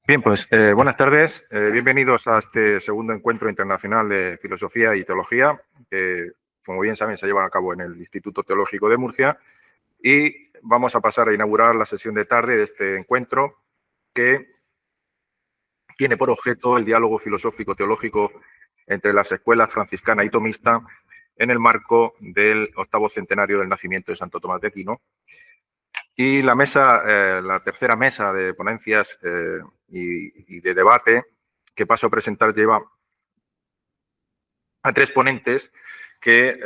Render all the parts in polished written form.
Bien, pues buenas tardes. Bienvenidos a este segundo encuentro internacional de filosofía y teología, que, como bien saben, se lleva a cabo en el Instituto Teológico de Murcia. Y vamos a pasar a inaugurar la sesión de tarde de este encuentro, que tiene por objeto el diálogo filosófico-teológico entre las escuelas franciscana y tomista en el marco del 8º centenario del nacimiento de Santo Tomás de Aquino. Y la tercera mesa de ponencias y de debate que paso a presentar lleva a tres ponentes que,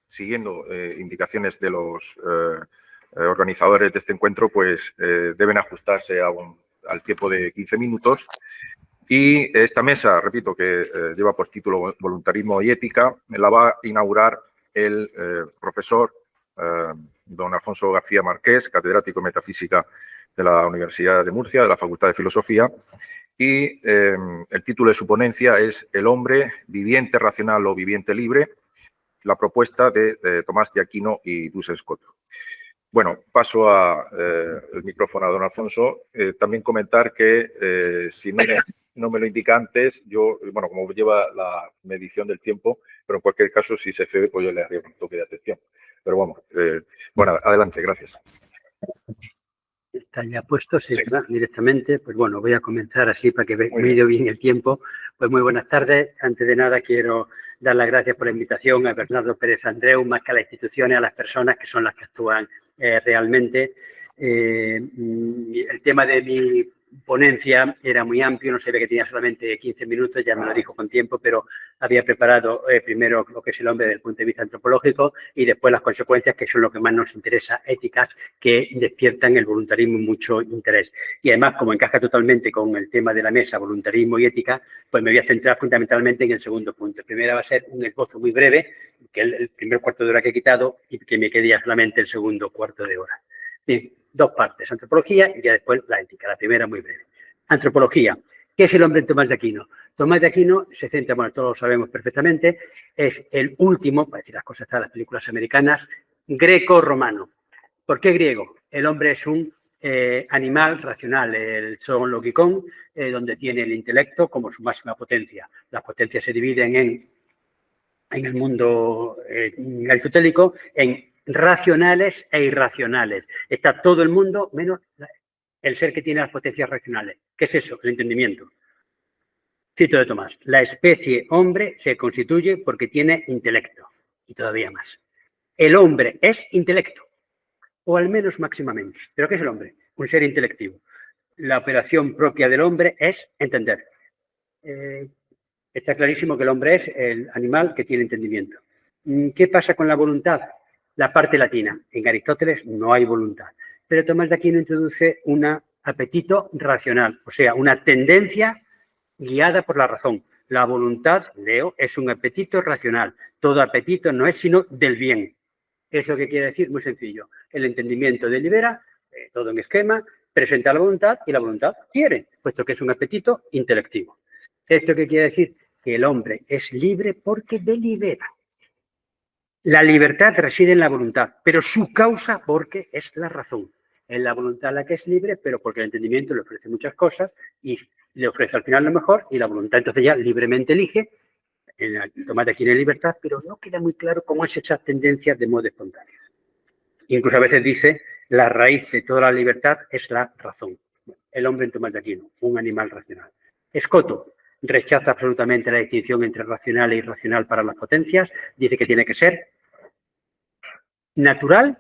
siguiendo indicaciones de los organizadores de este encuentro, pues deben ajustarse al tiempo de 15 minutos. Y esta mesa, repito, que lleva por título Voluntarismo y Ética, la va a inaugurar el profesor don Alfonso García Marqués, catedrático de Metafísica de la Universidad de Murcia, de la Facultad de Filosofía, y el título de su ponencia es El hombre viviente racional o viviente libre, la propuesta de Tomás de Aquino y Duns Scotus. Bueno, paso el micrófono a don Alfonso. También comentar que si no me lo indica antes, yo, bueno, como lleva la medición del tiempo, pero en cualquier caso, si se cede, pues yo le haría un toque de atención. Pero vamos, bueno, adelante, gracias. Está ya puesto, sí, ¿verdad? Directamente. Pues bueno, voy a comenzar así para que mida bien el tiempo. Pues muy buenas tardes. Antes de nada quiero dar las gracias por la invitación a Bernardo Pérez Andreu, más que a las instituciones, a las personas que son las que actúan realmente. El tema de mi ponencia era muy amplio, no sabía que tenía solamente 15 minutos, ya me lo dijo con tiempo, pero había preparado primero lo que es el hombre desde el punto de vista antropológico y después las consecuencias, que son lo que más nos interesa, éticas, que despiertan el voluntarismo mucho interés. Y además, como encaja totalmente con el tema de la mesa, voluntarismo y ética, pues me voy a centrar fundamentalmente en el segundo punto. El primero va a ser un esbozo muy breve, que es el primer cuarto de hora que he quitado y que me quede ya solamente el segundo cuarto de hora. Bien, dos partes, antropología y ya después la ética. La primera muy breve. Antropología. ¿Qué es el hombre Tomás de Aquino? Tomás de Aquino se centra, bueno, todos lo sabemos perfectamente, es el último, para decir las cosas de las películas americanas, greco-romano. ¿Por qué griego? El hombre es un animal racional, el zoologicón, donde tiene el intelecto como su máxima potencia. Las potencias se dividen en el mundo aristotélico en racionales e irracionales. Está todo el mundo menos el ser que tiene las potencias racionales. ¿Qué es eso? El entendimiento. Cito de Tomás. La especie hombre se constituye porque tiene intelecto. Y todavía más. El hombre es intelecto. O al menos máximamente. ¿Pero qué es el hombre? Un ser intelectivo. La operación propia del hombre es entender. Está clarísimo que el hombre es el animal que tiene entendimiento. ¿Qué pasa con la voluntad? La parte latina. En Aristóteles no hay voluntad. Pero Tomás de Aquino introduce un apetito racional, o sea, una tendencia guiada por la razón. La voluntad, leo, es un apetito racional. Todo apetito no es sino del bien. ¿Eso qué quiere decir? Muy sencillo. El entendimiento delibera, todo en esquema, presenta la voluntad y la voluntad quiere, puesto que es un apetito intelectivo. ¿Esto qué quiere decir? Que el hombre es libre porque delibera. La libertad reside en la voluntad, pero su causa porque es la razón. Es la voluntad la que es libre, pero porque el entendimiento le ofrece muchas cosas y le ofrece al final lo mejor y la voluntad entonces ya libremente elige. Tomás de Aquino en libertad, pero no queda muy claro cómo es esa tendencia de modo espontáneo. Incluso a veces dice, la raíz de toda la libertad es la razón. El hombre en Tomás de Aquino, un animal racional. Scotus rechaza absolutamente la distinción entre racional e irracional para las potencias, dice que tiene que ser natural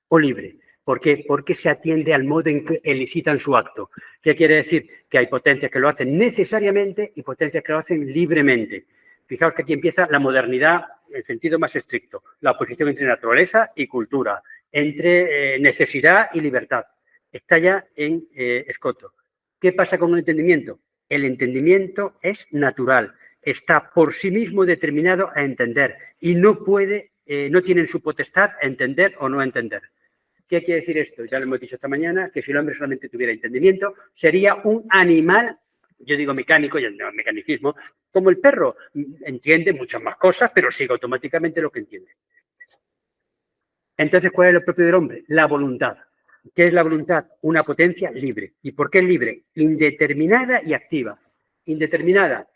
o libre. ¿Por qué? Porque se atiende al modo en que elicitan su acto. ¿Qué quiere decir? Que hay potencias que lo hacen necesariamente y potencias que lo hacen libremente. Fijaos que aquí empieza la modernidad en el sentido más estricto, la oposición entre naturaleza y cultura, entre necesidad y libertad. Está ya en Scotus. ¿Qué pasa con el entendimiento? El entendimiento es natural, está por sí mismo determinado a entender y no puede, no tiene en su potestad entender o no entender. ¿Qué quiere decir esto? Ya lo hemos dicho esta mañana, que si el hombre solamente tuviera entendimiento, sería un animal, yo digo mecánico, yo no mecanicismo, como el perro. Entiende muchas más cosas, pero sigue automáticamente lo que entiende. Entonces, ¿cuál es lo propio del hombre? La voluntad. ¿Qué es la voluntad? Una potencia libre. ¿Y por qué es libre? Indeterminada y activa. Indeterminada,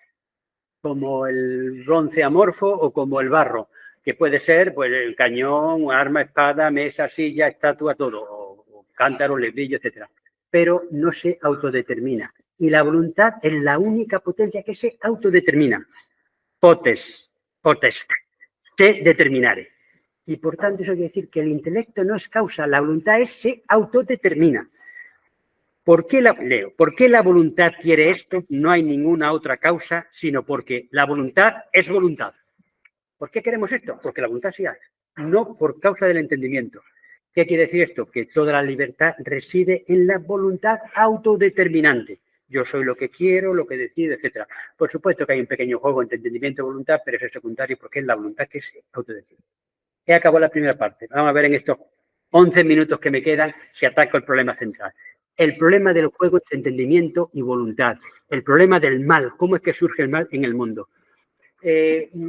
como el bronce amorfo o como el barro, que puede ser pues, el cañón, arma, espada, mesa, silla, estatua, todo, o cántaro, lebrillo, etc. Pero no se autodetermina. Y la voluntad es la única potencia que se autodetermina. Potest, se determinare. Y por tanto eso quiere decir que el intelecto no es causa, la voluntad se autodetermina. ¿Por qué la voluntad quiere esto? No hay ninguna otra causa, sino porque la voluntad es voluntad. ¿Por qué queremos esto? Porque la voluntad sí hace, no por causa del entendimiento. ¿Qué quiere decir esto? Que toda la libertad reside en la voluntad autodeterminante. Yo soy lo que quiero, lo que decido, etc. Por supuesto que hay un pequeño juego entre entendimiento y voluntad, pero eso es secundario porque es la voluntad que se autodecide. He acabado la primera parte. Vamos a ver en estos 11 minutos que me quedan si ataco el problema central. El problema del juego es entendimiento y voluntad. El problema del mal, cómo es que surge el mal en el mundo.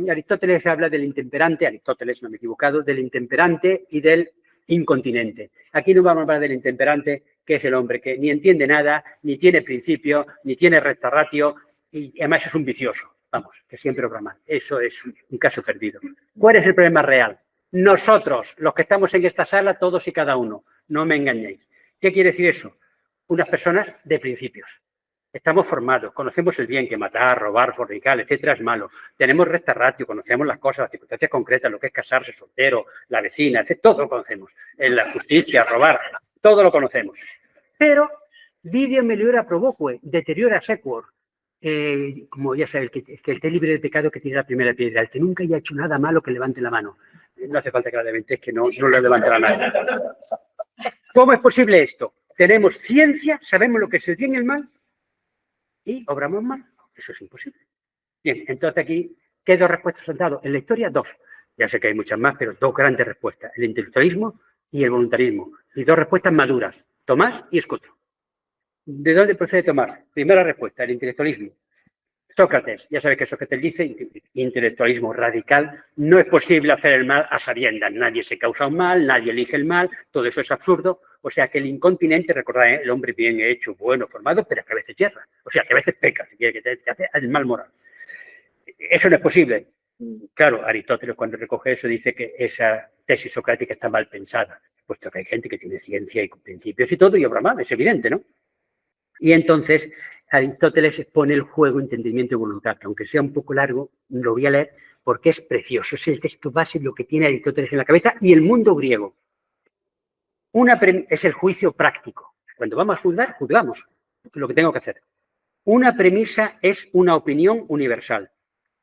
Aristóteles habla del intemperante, Aristóteles, no me he equivocado, del intemperante y del incontinente. Aquí no vamos a hablar del intemperante, que es el hombre que ni entiende nada, ni tiene principio, ni tiene recta ratio, y además es un vicioso, vamos, que siempre obra mal. Eso es un caso perdido. ¿Cuál es el problema real? Nosotros, los que estamos en esta sala, todos y cada uno, no me engañéis. ¿Qué quiere decir eso? Unas personas de principios. Estamos formados, conocemos el bien, que matar, robar, fornicar, etcétera, es malo. Tenemos recta ratio, conocemos las cosas, las circunstancias concretas, lo que es casarse, soltero, la vecina, etcétera, todo lo conocemos. En la justicia, robar, todo lo conocemos. Pero, vidio meliora provoque, deteriora sequor. Como ya sabes, que esté libre de pecado que tire la primera piedra. El que nunca haya hecho nada malo, que levante la mano. No hace falta que la levantes, que no lo levantará nadie. ¿Cómo es posible esto? Tenemos ciencia, sabemos lo que es el bien y el mal, y obramos mal. Eso es imposible. Bien, entonces aquí, ¿qué dos respuestas han dado? En la historia, dos. Ya sé que hay muchas más, pero dos grandes respuestas. El intelectualismo y el voluntarismo. Y dos respuestas maduras. Tomás y Escoto. ¿De dónde procede Tomás? Primera respuesta, el intelectualismo. Sócrates, ya sabes que Sócrates dice, intelectualismo radical, no es posible hacer el mal a sabiendas, nadie se causa un mal, nadie elige el mal, todo eso es absurdo, o sea que el incontinente, recordad, el hombre bien hecho, bueno, formado, pero que a veces yerra, o sea que a veces peca, que hace el mal moral. Eso no es posible. Claro, Aristóteles cuando recoge eso dice que esa tesis socrática está mal pensada, puesto que hay gente que tiene ciencia y principios y todo y obra mal, es evidente, ¿no? Y entonces Aristóteles expone el juego, entendimiento y voluntad, que aunque sea un poco largo, lo voy a leer porque es precioso. Es el texto base, lo que tiene Aristóteles en la cabeza y el mundo griego. Es el juicio práctico. Cuando vamos a juzgar, juzgamos lo que tengo que hacer. Una premisa es una opinión universal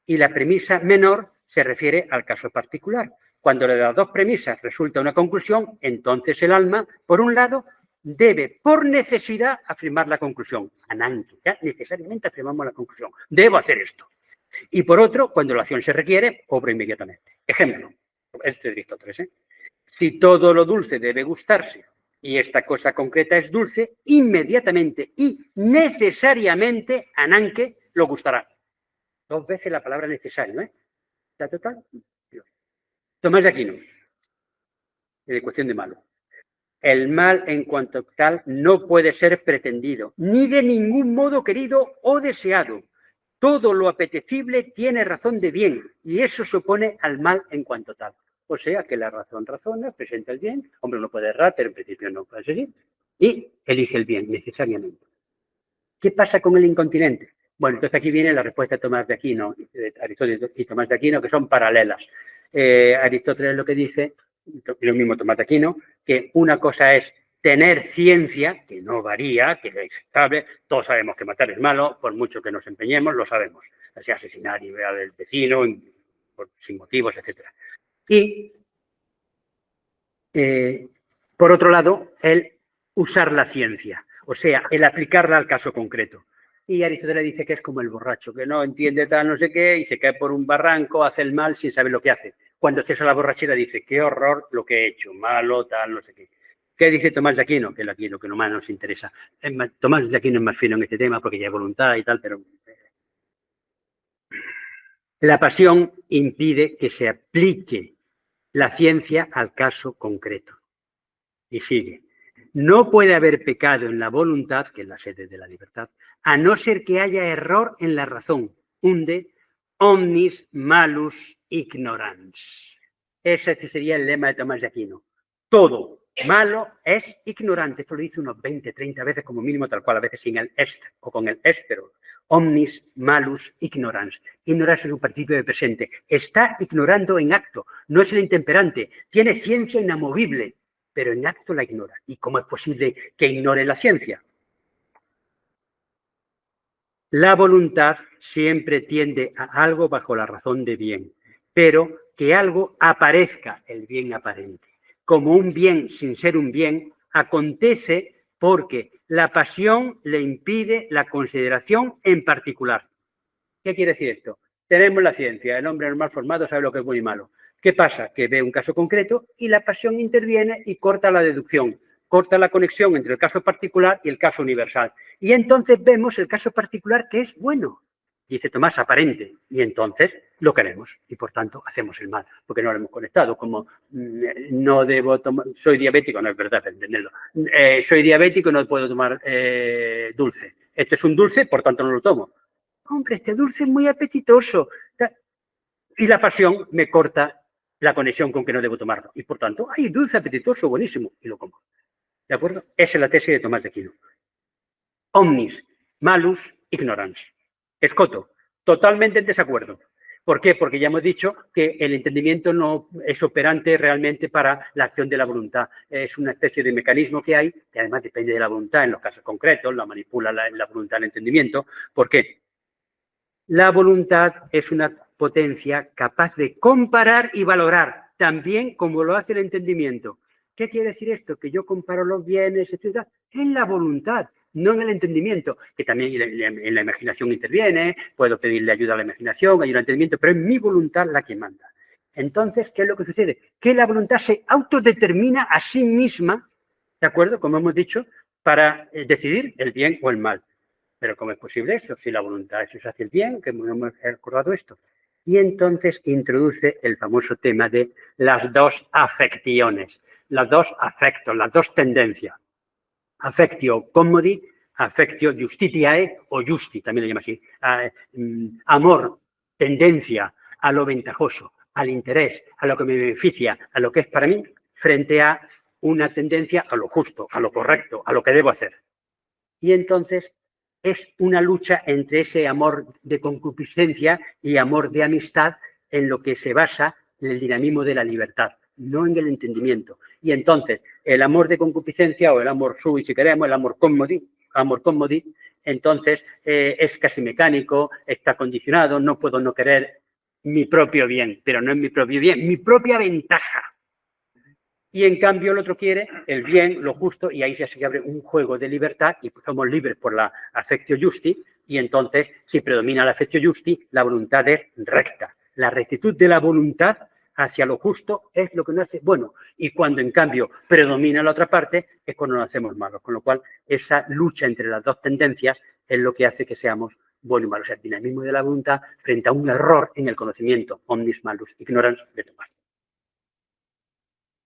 y la premisa menor se refiere al caso particular. Cuando de las dos premisas resulta una conclusión, entonces el alma, por un lado, debe, por necesidad, afirmar la conclusión. Ananque, ya necesariamente afirmamos la conclusión. Debo hacer esto. Y por otro, cuando la acción se requiere, obro inmediatamente. Ejemplo, este es Aristóteles, ¿eh? Si todo lo dulce debe gustarse y esta cosa concreta es dulce, inmediatamente y necesariamente, Ananque lo gustará. Dos veces la palabra necesario, ¿eh? ¿Está total? Tomás de Aquino, de cuestión de malo. El mal en cuanto tal no puede ser pretendido, ni de ningún modo querido o deseado. Todo lo apetecible tiene razón de bien y eso se opone al mal en cuanto tal. O sea que la razón razona, presenta el bien, hombre no puede errar, pero en principio no puede seguir, y elige el bien necesariamente. ¿Qué pasa con el incontinente? Bueno, entonces aquí viene la respuesta de Tomás de Aquino, Aristóteles y Tomás de Aquino, que son paralelas. Aristóteles lo que dice, y lo mismo Tomás de Aquino, que una cosa es tener ciencia, que no varía, que es estable, todos sabemos que matar es malo, por mucho que nos empeñemos, lo sabemos, así asesinar y ver al vecino, sin motivos, etc. Y, por otro lado, el usar la ciencia, o sea, el aplicarla al caso concreto. Y Aristóteles dice que es como el borracho, que no entiende tal, no sé qué, y se cae por un barranco, hace el mal sin saber lo que hace. Cuando cesa la borrachera dice, qué horror lo que he hecho, malo, tal, no sé qué. ¿Qué dice Tomás de Aquino? Que aquí lo que más nos interesa. Tomás de Aquino es más fino en este tema porque ya hay voluntad y tal, pero la pasión impide que se aplique la ciencia al caso concreto. Y sigue. No puede haber pecado en la voluntad, que es la sede de la libertad, a no ser que haya error en la razón. Unde omnis malus ignorans. Ese sería el lema de Tomás de Aquino. Todo malo es ignorante. Esto lo dice unos 20, 30 veces como mínimo, tal cual, a veces sin el est o con el éspero. Omnis malus ignorans. Ignorans es un participio de presente. Está ignorando en acto. No es el intemperante. Tiene ciencia inamovible, pero en acto la ignora. ¿Y cómo es posible que ignore la ciencia? La voluntad siempre tiende a algo bajo la razón de bien, pero que algo aparezca, el bien aparente, como un bien sin ser un bien, acontece porque la pasión le impide la consideración en particular. ¿Qué quiere decir esto? Tenemos la ciencia, el hombre normal formado sabe lo que es bueno y malo. ¿Qué pasa? Que ve un caso concreto y la pasión interviene y corta la deducción, corta la conexión entre el caso particular y el caso universal. Y entonces vemos el caso particular que es bueno. Dice Tomás, aparente. Y entonces lo queremos y por tanto hacemos el mal, porque no lo hemos conectado. Como no debo tomar, soy diabético, no es verdad, entenderlo. Soy diabético y no puedo tomar dulce. Esto es un dulce, por tanto no lo tomo. Hombre, este dulce es muy apetitoso. Y la pasión me corta la conexión con que no debo tomarlo. Y por tanto, ¡ay, dulce, apetitoso, buenísimo! Y lo como. ¿De acuerdo? Esa es la tesis de Tomás de Aquino. Omnis malus ignorans. Escoto, totalmente en desacuerdo. ¿Por qué? Porque ya hemos dicho que el entendimiento no es operante realmente para la acción de la voluntad. Es una especie de mecanismo que hay, que además depende de la voluntad en los casos concretos, la manipula la voluntad del entendimiento. ¿Por qué? La voluntad es una potencia capaz de comparar y valorar, también como lo hace el entendimiento. ¿Qué quiere decir esto? Que yo comparo los bienes, etc., en la voluntad, no en el entendimiento, que también en la imaginación interviene, puedo pedirle ayuda a la imaginación, ayuda al entendimiento, pero es mi voluntad la que manda. Entonces, ¿qué es lo que sucede? Que la voluntad se autodetermina a sí misma, ¿de acuerdo? Como hemos dicho, para decidir el bien o el mal. Pero ¿cómo es posible eso? Si la voluntad es hacia el bien, que no hemos recordado esto. Y entonces introduce el famoso tema de las dos afecciones, los dos afectos, las dos tendencias. Affectio commodi, affectio justitiae o justi, también lo llama así. Amor, tendencia a lo ventajoso, al interés, a lo que me beneficia, a lo que es para mí, frente a una tendencia a lo justo, a lo correcto, a lo que debo hacer. Y entonces es una lucha entre ese amor de concupiscencia y amor de amistad en lo que se basa en el dinamismo de la libertad, no en el entendimiento. Y entonces el amor de concupiscencia o el amor sui, si queremos, el amor commodi, entonces es casi mecánico, está condicionado, no puedo no querer mi propio bien, pero no es mi propio bien, mi propia ventaja. Y en cambio el otro quiere el bien, lo justo, y ahí ya se abre un juego de libertad y somos libres por la affectio justi, y entonces si predomina la affectio justi, la voluntad es recta. La rectitud de la voluntad hacia lo justo es lo que nos hace bueno, y cuando en cambio predomina la otra parte es cuando nos hacemos malos, con lo cual esa lucha entre las dos tendencias es lo que hace que seamos buenos y malos, o sea, el dinamismo de la voluntad frente a un error en el conocimiento, omnis malus ignorans de Tomás.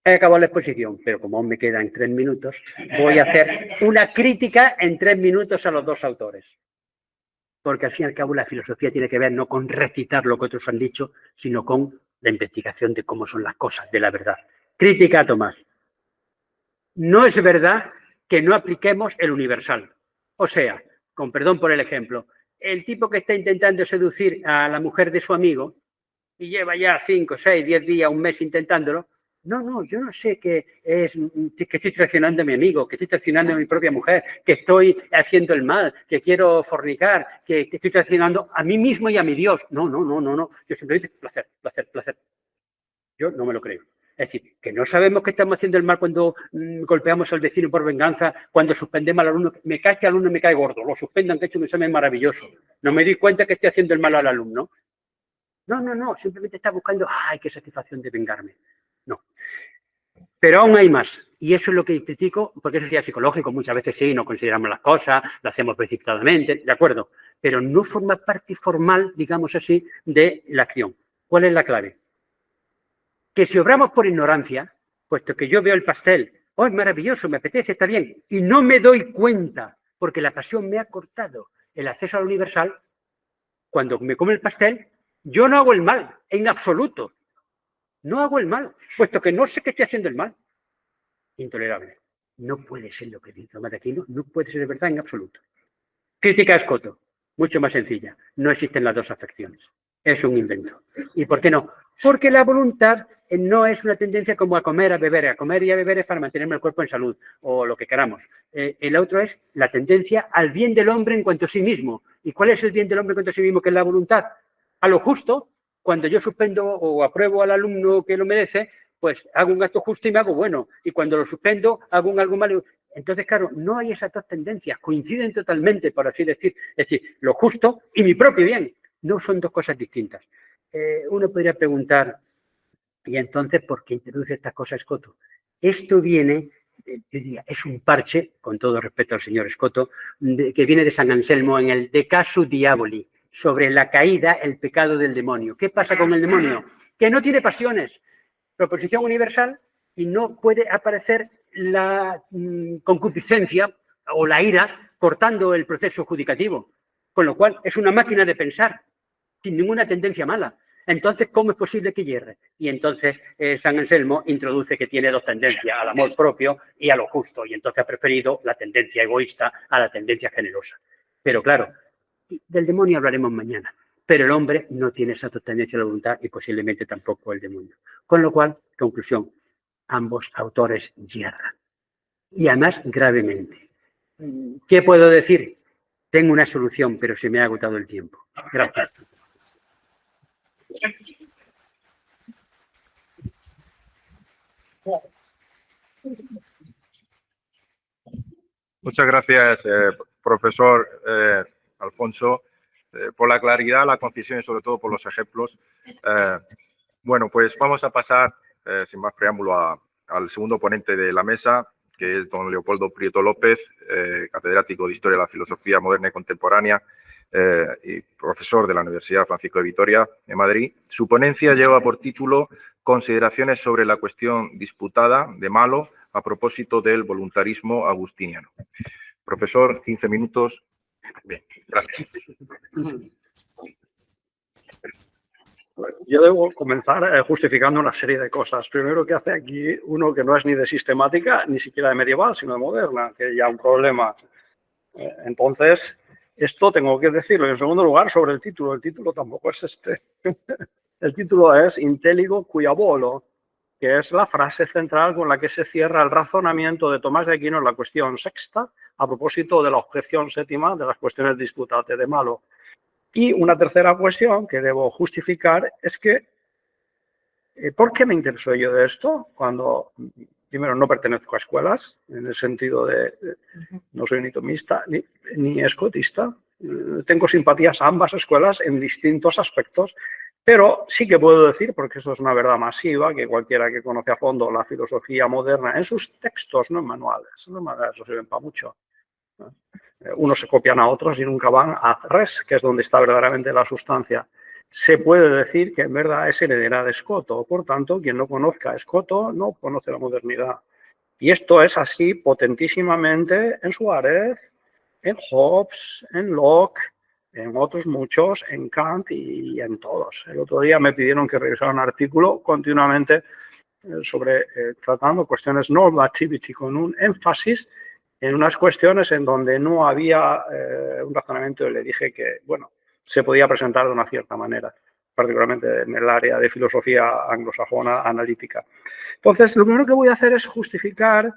He acabado la exposición, pero como aún me quedan 3 minutos, voy a hacer una crítica en 3 minutos a los dos autores. Porque al fin y al cabo la filosofía tiene que ver no con recitar lo que otros han dicho, sino con la investigación de cómo son las cosas, de la verdad. Crítica a Tomás. No es verdad que no apliquemos el universal. O sea, con perdón por el ejemplo, el tipo que está intentando seducir a la mujer de su amigo y lleva ya 5, 6, 10 días, un mes intentándolo, no, yo no sé que estoy traicionando a mi amigo, que estoy traicionando a mi propia mujer, que estoy haciendo el mal, que quiero fornicar, que estoy traicionando a mí mismo y a mi Dios. No. Yo simplemente placer. Yo no me lo creo. Es decir, que no sabemos que estamos haciendo el mal cuando golpeamos al vecino por venganza, cuando suspendemos al alumno. Me cae que el alumno me cae gordo, lo suspendan, que he hecho un examen maravilloso. No me di cuenta que estoy haciendo el mal al alumno. No, simplemente está buscando, ¡ay, qué satisfacción de vengarme! No. Pero aún hay más. Y eso es lo que critico, porque eso sería psicológico. Muchas veces sí, no consideramos las cosas, lo hacemos precipitadamente, de acuerdo. Pero no forma parte formal, digamos así, de la acción. ¿Cuál es la clave? Que si obramos por ignorancia, puesto que yo veo el pastel oh, es maravilloso, me apetece, está bien, y no me doy cuenta, porque la pasión me ha cortado el acceso al universal, cuando me como el pastel, yo no hago el mal, en absoluto. No hago el mal, puesto que no sé que estoy haciendo el mal. Intolerable. No puede ser lo que dice Tomás de Aquino, no puede ser de verdad en absoluto. Crítica a Escoto, mucho más sencilla. No existen las dos afecciones. Es un invento. ¿Y por qué no? Porque la voluntad no es una tendencia como a comer, a beber. A comer y a beber es para mantenerme el cuerpo en salud, o lo que queramos. El otro es la tendencia al bien del hombre en cuanto a sí mismo. ¿Y cuál es el bien del hombre en cuanto a sí mismo? Que es la voluntad. A lo justo, cuando yo suspendo o apruebo al alumno que lo merece, pues hago un acto justo y me hago bueno. Y cuando lo suspendo, hago un algo malo. Entonces, claro, no hay esas dos tendencias, coinciden totalmente, por así decir. Es decir, lo justo y mi propio bien. No son dos cosas distintas. Uno podría preguntar, ¿y entonces por qué introduce estas cosas Escoto? Esto viene, diría, es un parche, con todo respeto al señor Escoto, que viene de San Anselmo en el De Casu Diaboli, sobre la caída, el pecado del demonio. ¿Qué pasa con el demonio? Que no tiene pasiones. Proposición universal y no puede aparecer la concupiscencia o la ira cortando el proceso judicativo. Con lo cual es una máquina de pensar, sin ninguna tendencia mala. Entonces, ¿cómo es posible que hierre? Y entonces San Anselmo introduce que tiene dos tendencias, al amor propio y a lo justo. Y entonces ha preferido la tendencia egoísta a la tendencia generosa. Pero claro, del demonio hablaremos mañana. Pero el hombre no tiene esa tendencia a la voluntad y posiblemente tampoco el demonio. Con lo cual, conclusión, ambos autores hierran. Y además gravemente. ¿Qué puedo decir? Tengo una solución, pero se me ha agotado el tiempo. Gracias. Muchas gracias, profesor Alfonso, por la claridad, la concisión y sobre todo por los ejemplos. Bueno, pues vamos a pasar, sin más preámbulo, al segundo ponente de la mesa, que es don Leopoldo Prieto López, catedrático de Historia de la Filosofía Moderna y Contemporánea y profesor de la Universidad Francisco de Vitoria de Madrid. Su ponencia lleva por título Consideraciones sobre la cuestión disputada de Malo a propósito del voluntarismo agustiniano. Profesor, 15 minutos. Bien, gracias. Yo debo comenzar justificando una serie de cosas. Primero, que hace aquí uno que no es ni de sistemática, ni siquiera de medieval, sino de moderna, que ya un problema. Entonces, esto tengo que decirlo. Y en segundo lugar, sobre el título tampoco es este. El título es Intelligo quia volo, que es la frase central con la que se cierra el razonamiento de Tomás de Aquino en la cuestión sexta, a propósito de la objeción séptima de las cuestiones disputadas de Malo. Y una tercera cuestión que debo justificar es que, ¿por qué me interesó yo de esto? Cuando, primero, no pertenezco a escuelas, en el sentido de, no soy ni tomista ni escotista, tengo simpatías a ambas escuelas en distintos aspectos, pero sí que puedo decir, porque eso es una verdad masiva, que cualquiera que conoce a fondo la filosofía moderna en sus textos, no en manuales, no sirven para mucho. Unos se copian a otros y nunca van a res, que es donde está verdaderamente la sustancia. Se puede decir que en verdad es heredera de Escoto. Por tanto, quien no conozca a Escoto no conoce la modernidad. Y esto es así potentísimamente en Suárez, en Hobbes, en Locke, en otros muchos, en Kant y en todos. El otro día me pidieron que revisara un artículo continuamente sobre tratando cuestiones normativity con un énfasis en unas cuestiones en donde no había un razonamiento y le dije que, bueno, se podía presentar de una cierta manera, particularmente en el área de filosofía anglosajona analítica. Entonces, lo primero que voy a hacer es justificar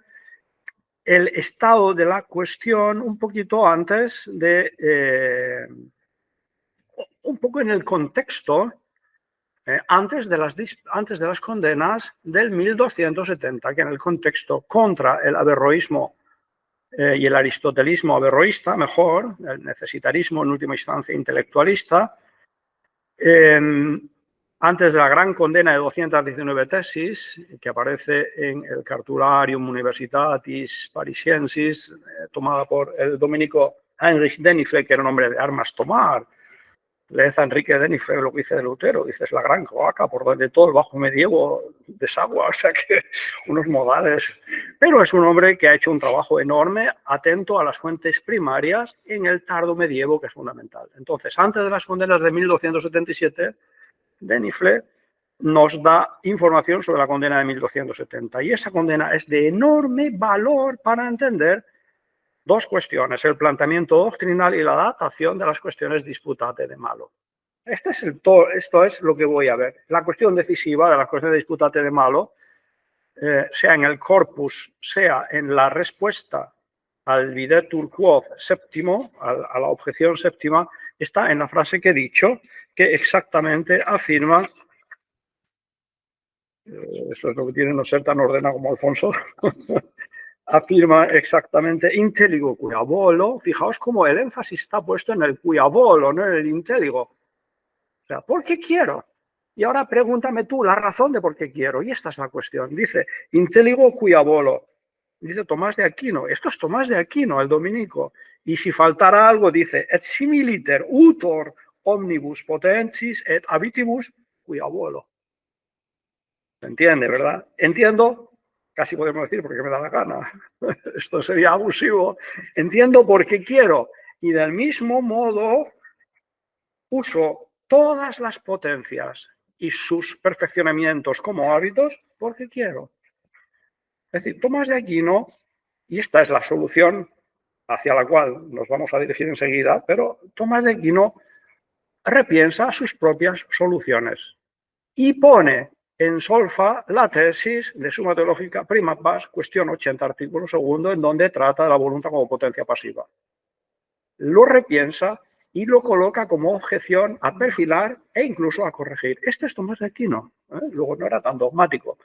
el estado de la cuestión un poquito antes de, un poco en el contexto, antes de las condenas del 1270, que en el contexto contra el averroísmo y el aristotelismo averroísta, mejor, el necesitarismo en última instancia intelectualista, antes de la gran condena de 219 tesis, que aparece en el Cartularium Universitatis Parisiensis, tomada por el dominico Heinrich Denifle, que era un hombre de armas tomar. Leed a Enrique Denifle lo que dice de Lutero, dice, es la gran cloaca por donde todo el bajo medievo desagua, o sea que unos modales Pero es un hombre que ha hecho un trabajo enorme, atento a las fuentes primarias en el tardo medievo, que es fundamental. Entonces, antes de las condenas de 1277, Denifle nos da información sobre la condena de 1270. Y esa condena es de enorme valor para entender dos cuestiones: el planteamiento doctrinal y la datación de las cuestiones disputate de malo. Esto es lo que voy a ver. La cuestión decisiva de las cuestiones disputate de malo, sea en el corpus, sea en la respuesta al videtur quod séptimo, a la objeción séptima, está en la frase que he dicho, que exactamente afirma, esto es lo que tiene no ser tan ordenado como Alfonso, afirma exactamente intelligo cuia volo. Fijaos cómo el énfasis está puesto en el cuia volo, no en el intelligo. O sea, ¿por qué quiero? Y ahora pregúntame tú la razón de por qué quiero. Y esta es la cuestión. Dice, intelligo cuia volo. Dice Tomás de Aquino. Esto es Tomás de Aquino, el dominico. Y si faltara algo, dice, et similiter utor omnibus potentis et habitibus cuia volo. ¿Se entiende, verdad? Entiendo, casi podemos decir porque me da la gana. Esto sería abusivo. Entiendo por qué quiero. Y del mismo modo uso todas las potencias y sus perfeccionamientos como hábitos porque quiero. Es decir, Tomás de Aquino, y esta es la solución hacia la cual nos vamos a dirigir enseguida, pero Tomás de Aquino repiensa sus propias soluciones y pone en solfa la tesis de Summa Theologica Prima Pars, cuestión 80, artículo segundo, en donde trata de la voluntad como potencia pasiva. Lo repiensa y lo coloca como objeción a perfilar e incluso a corregir. Este es Tomás de Aquino, luego no era tan dogmático. O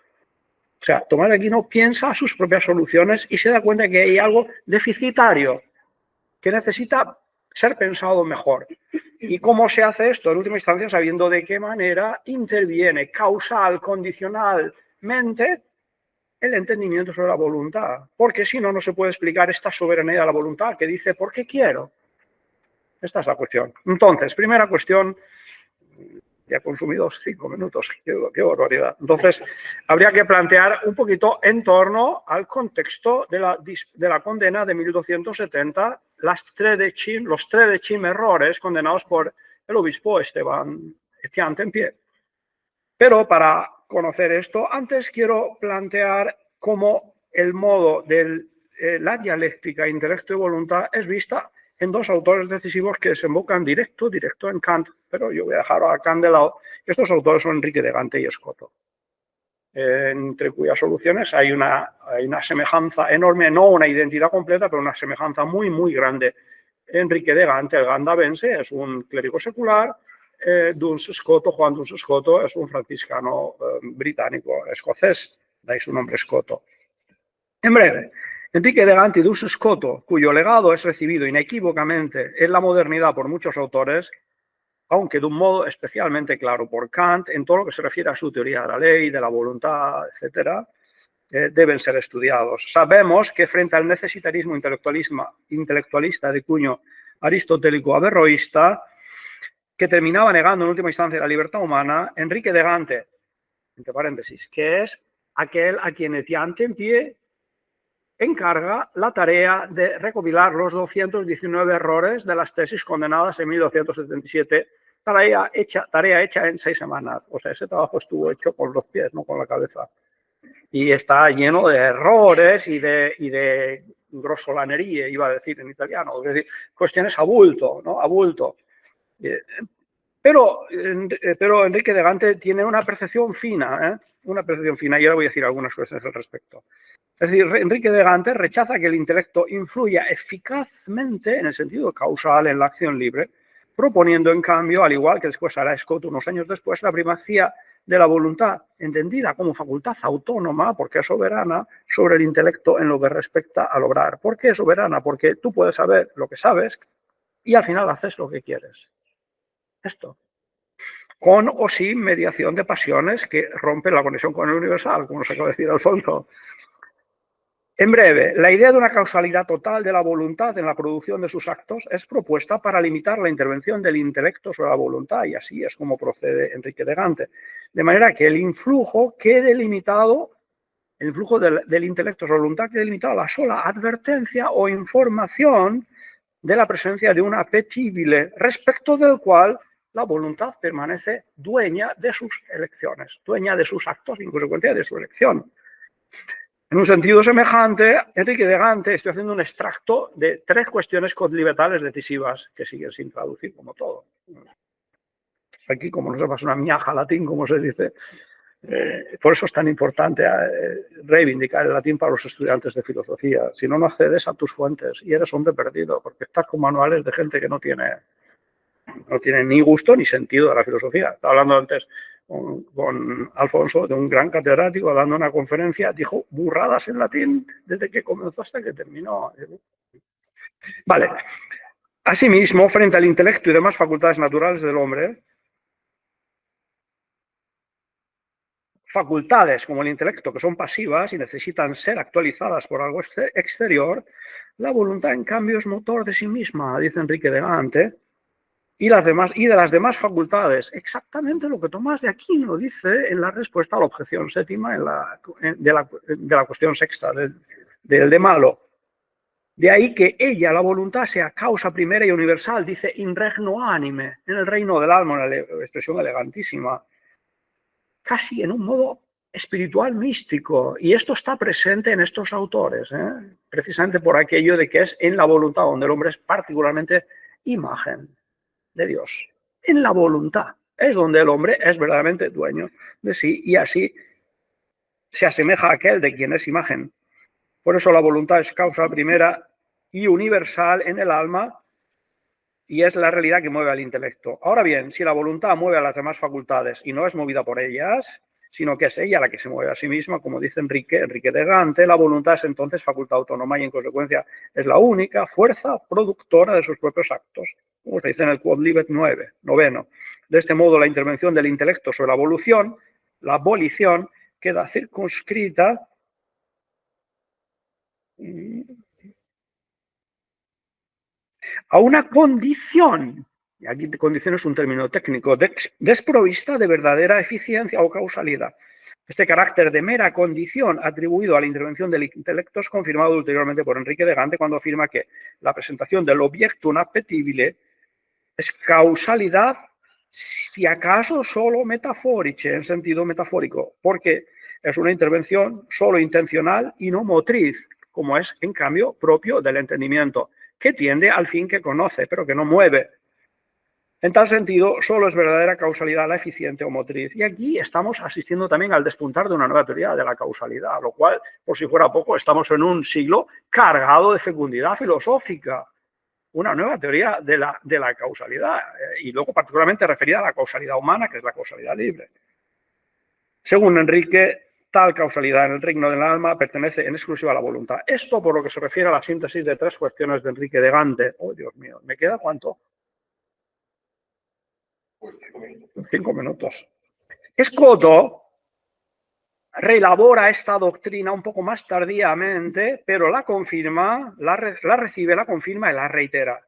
sea, Tomás de Aquino piensa sus propias soluciones y se da cuenta que hay algo deficitario que necesita ser pensado mejor. ¿Y cómo se hace esto? En última instancia, sabiendo de qué manera interviene causal, condicionalmente el entendimiento sobre la voluntad. Porque si no, no se puede explicar esta soberanía de la voluntad que dice, ¿por qué quiero? Esta es la cuestión. Entonces, primera cuestión, ya he consumido 5 minutos, qué barbaridad. Entonces, habría que plantear un poquito en torno al contexto de la condena de 1270, los tredecim errores condenados por el obispo Etienne Tempier. Pero para conocer esto, antes quiero plantear cómo el modo de la dialéctica intelecto y voluntad es vista en dos autores decisivos que desembocan directo en Kant, pero yo voy a dejar a Kant de lado. Estos autores son Enrique de Gante y Escoto, entre cuyas soluciones hay una semejanza enorme, no una identidad completa, pero una semejanza muy, muy grande. Enrique de Gante, el gandavense, es un clérigo secular, Duns Scoto, Juan Duns Scoto, es un franciscano británico, escocés, de ahí su nombre Scoto. En breve, Enrique de Gante y Duns Scoto, cuyo legado es recibido inequívocamente en la modernidad por muchos autores, aunque de un modo especialmente claro por Kant, en todo lo que se refiere a su teoría de la ley, de la voluntad, etc., deben ser estudiados. Sabemos que frente al necesitarismo intelectualista de cuño aristotélico averroísta, que terminaba negando en última instancia la libertad humana, Enrique de Gante, entre paréntesis, que es aquel a quien Etienne Tempier encarga la tarea de recopilar los 219 errores de las tesis condenadas en 1277, tarea hecha en 6 semanas. O sea, ese trabajo estuvo hecho con los pies, no con la cabeza. Y está lleno de errores y de grosolanería, iba a decir en italiano, es decir, cuestiones a bulto, ¿no? A bulto. Pero Enrique de Gante tiene una percepción fina, una percepción fina, y ahora voy a decir algunas cuestiones al respecto. Es decir, Enrique de Gante rechaza que el intelecto influya eficazmente, en el sentido causal, en la acción libre, proponiendo, en cambio, al igual que después hará Scott unos años después, la primacía de la voluntad, entendida como facultad autónoma, porque es soberana, sobre el intelecto en lo que respecta al obrar. ¿Por qué es soberana? Porque tú puedes saber lo que sabes y al final haces lo que quieres. Esto. Con o sin mediación de pasiones que rompen la conexión con el universal, como nos acaba de decir Alfonso. En breve, la idea de una causalidad total de la voluntad en la producción de sus actos es propuesta para limitar la intervención del intelecto sobre la voluntad, y así es como procede Enrique de Gante. De manera que el influjo quede limitado el influjo del intelecto sobre la voluntad queda limitado a la sola advertencia o información de la presencia de un appetibile, respecto del cual la voluntad permanece dueña de sus elecciones, dueña de sus actos y en consecuencia de su elección. En un sentido semejante, Enrique de Gante, estoy haciendo un extracto de 3 cuestiones codliberales decisivas que siguen sin traducir, como todo. Aquí, como no sepas una miaja latín, como se dice, por eso es tan importante reivindicar el latín para los estudiantes de filosofía. Si no, no accedes a tus fuentes y eres hombre perdido, porque estás con manuales de gente que no tiene ni gusto ni sentido de la filosofía. Estaba hablando antes con Alfonso, de un gran catedrático, dando una conferencia, dijo burradas en latín desde que comenzó hasta que terminó. Vale. Asimismo, frente al intelecto y demás facultades naturales del hombre, facultades como el intelecto que son pasivas y necesitan ser actualizadas por algo exterior, la voluntad en cambio es motor de sí misma, dice Enrique de Gante, y de las demás facultades, exactamente lo que Tomás de Aquino dice en la respuesta a la objeción séptima de la cuestión sexta, del de malo. De ahí que ella, la voluntad, sea causa primera y universal, dice in regno anime, en el reino del alma, una expresión elegantísima, casi en un modo espiritual místico. Y esto está presente en estos autores, precisamente por aquello de que es en la voluntad donde el hombre es particularmente imagen de Dios. En la voluntad es donde el hombre es verdaderamente dueño de sí y así se asemeja a aquel de quien es imagen. Por eso la voluntad es causa primera y universal en el alma y es la realidad que mueve al intelecto. Ahora bien, si la voluntad mueve a las demás facultades y no es movida por ellas, sino que es ella la que se mueve a sí misma, como dice Enrique de Gante, la voluntad es entonces facultad autónoma y en consecuencia es la única fuerza productora de sus propios actos, como se dice en el Quodlibet 9. De este modo, la intervención del intelecto sobre la evolución, la abolición, queda circunscrita a una condición, y aquí condición es un término técnico, desprovista de verdadera eficiencia o causalidad. Este carácter de mera condición atribuido a la intervención del intelecto es confirmado ulteriormente por Enrique de Gante cuando afirma que la presentación del objectum appetibile es causalidad, si acaso solo metafórica, en sentido metafórico, porque es una intervención solo intencional y no motriz, como es, en cambio, propio del entendimiento, que tiende al fin que conoce, pero que no mueve. En tal sentido, solo es verdadera causalidad la eficiente o motriz. Y aquí estamos asistiendo también al despuntar de una nueva teoría de la causalidad, lo cual, por si fuera poco, estamos en un siglo cargado de fecundidad filosófica. Una nueva teoría de la causalidad, y luego particularmente referida a la causalidad humana, que es la causalidad libre. Según Enrique, tal causalidad en el reino del alma pertenece en exclusiva a la voluntad. Esto por lo que se refiere a la síntesis de 3 cuestiones de Enrique de Gante. Oh, Dios mío, ¿me queda cuánto? 5 minutos. Scoto reelabora esta doctrina un poco más tardíamente, pero la confirma, la recibe, la confirma y la reitera.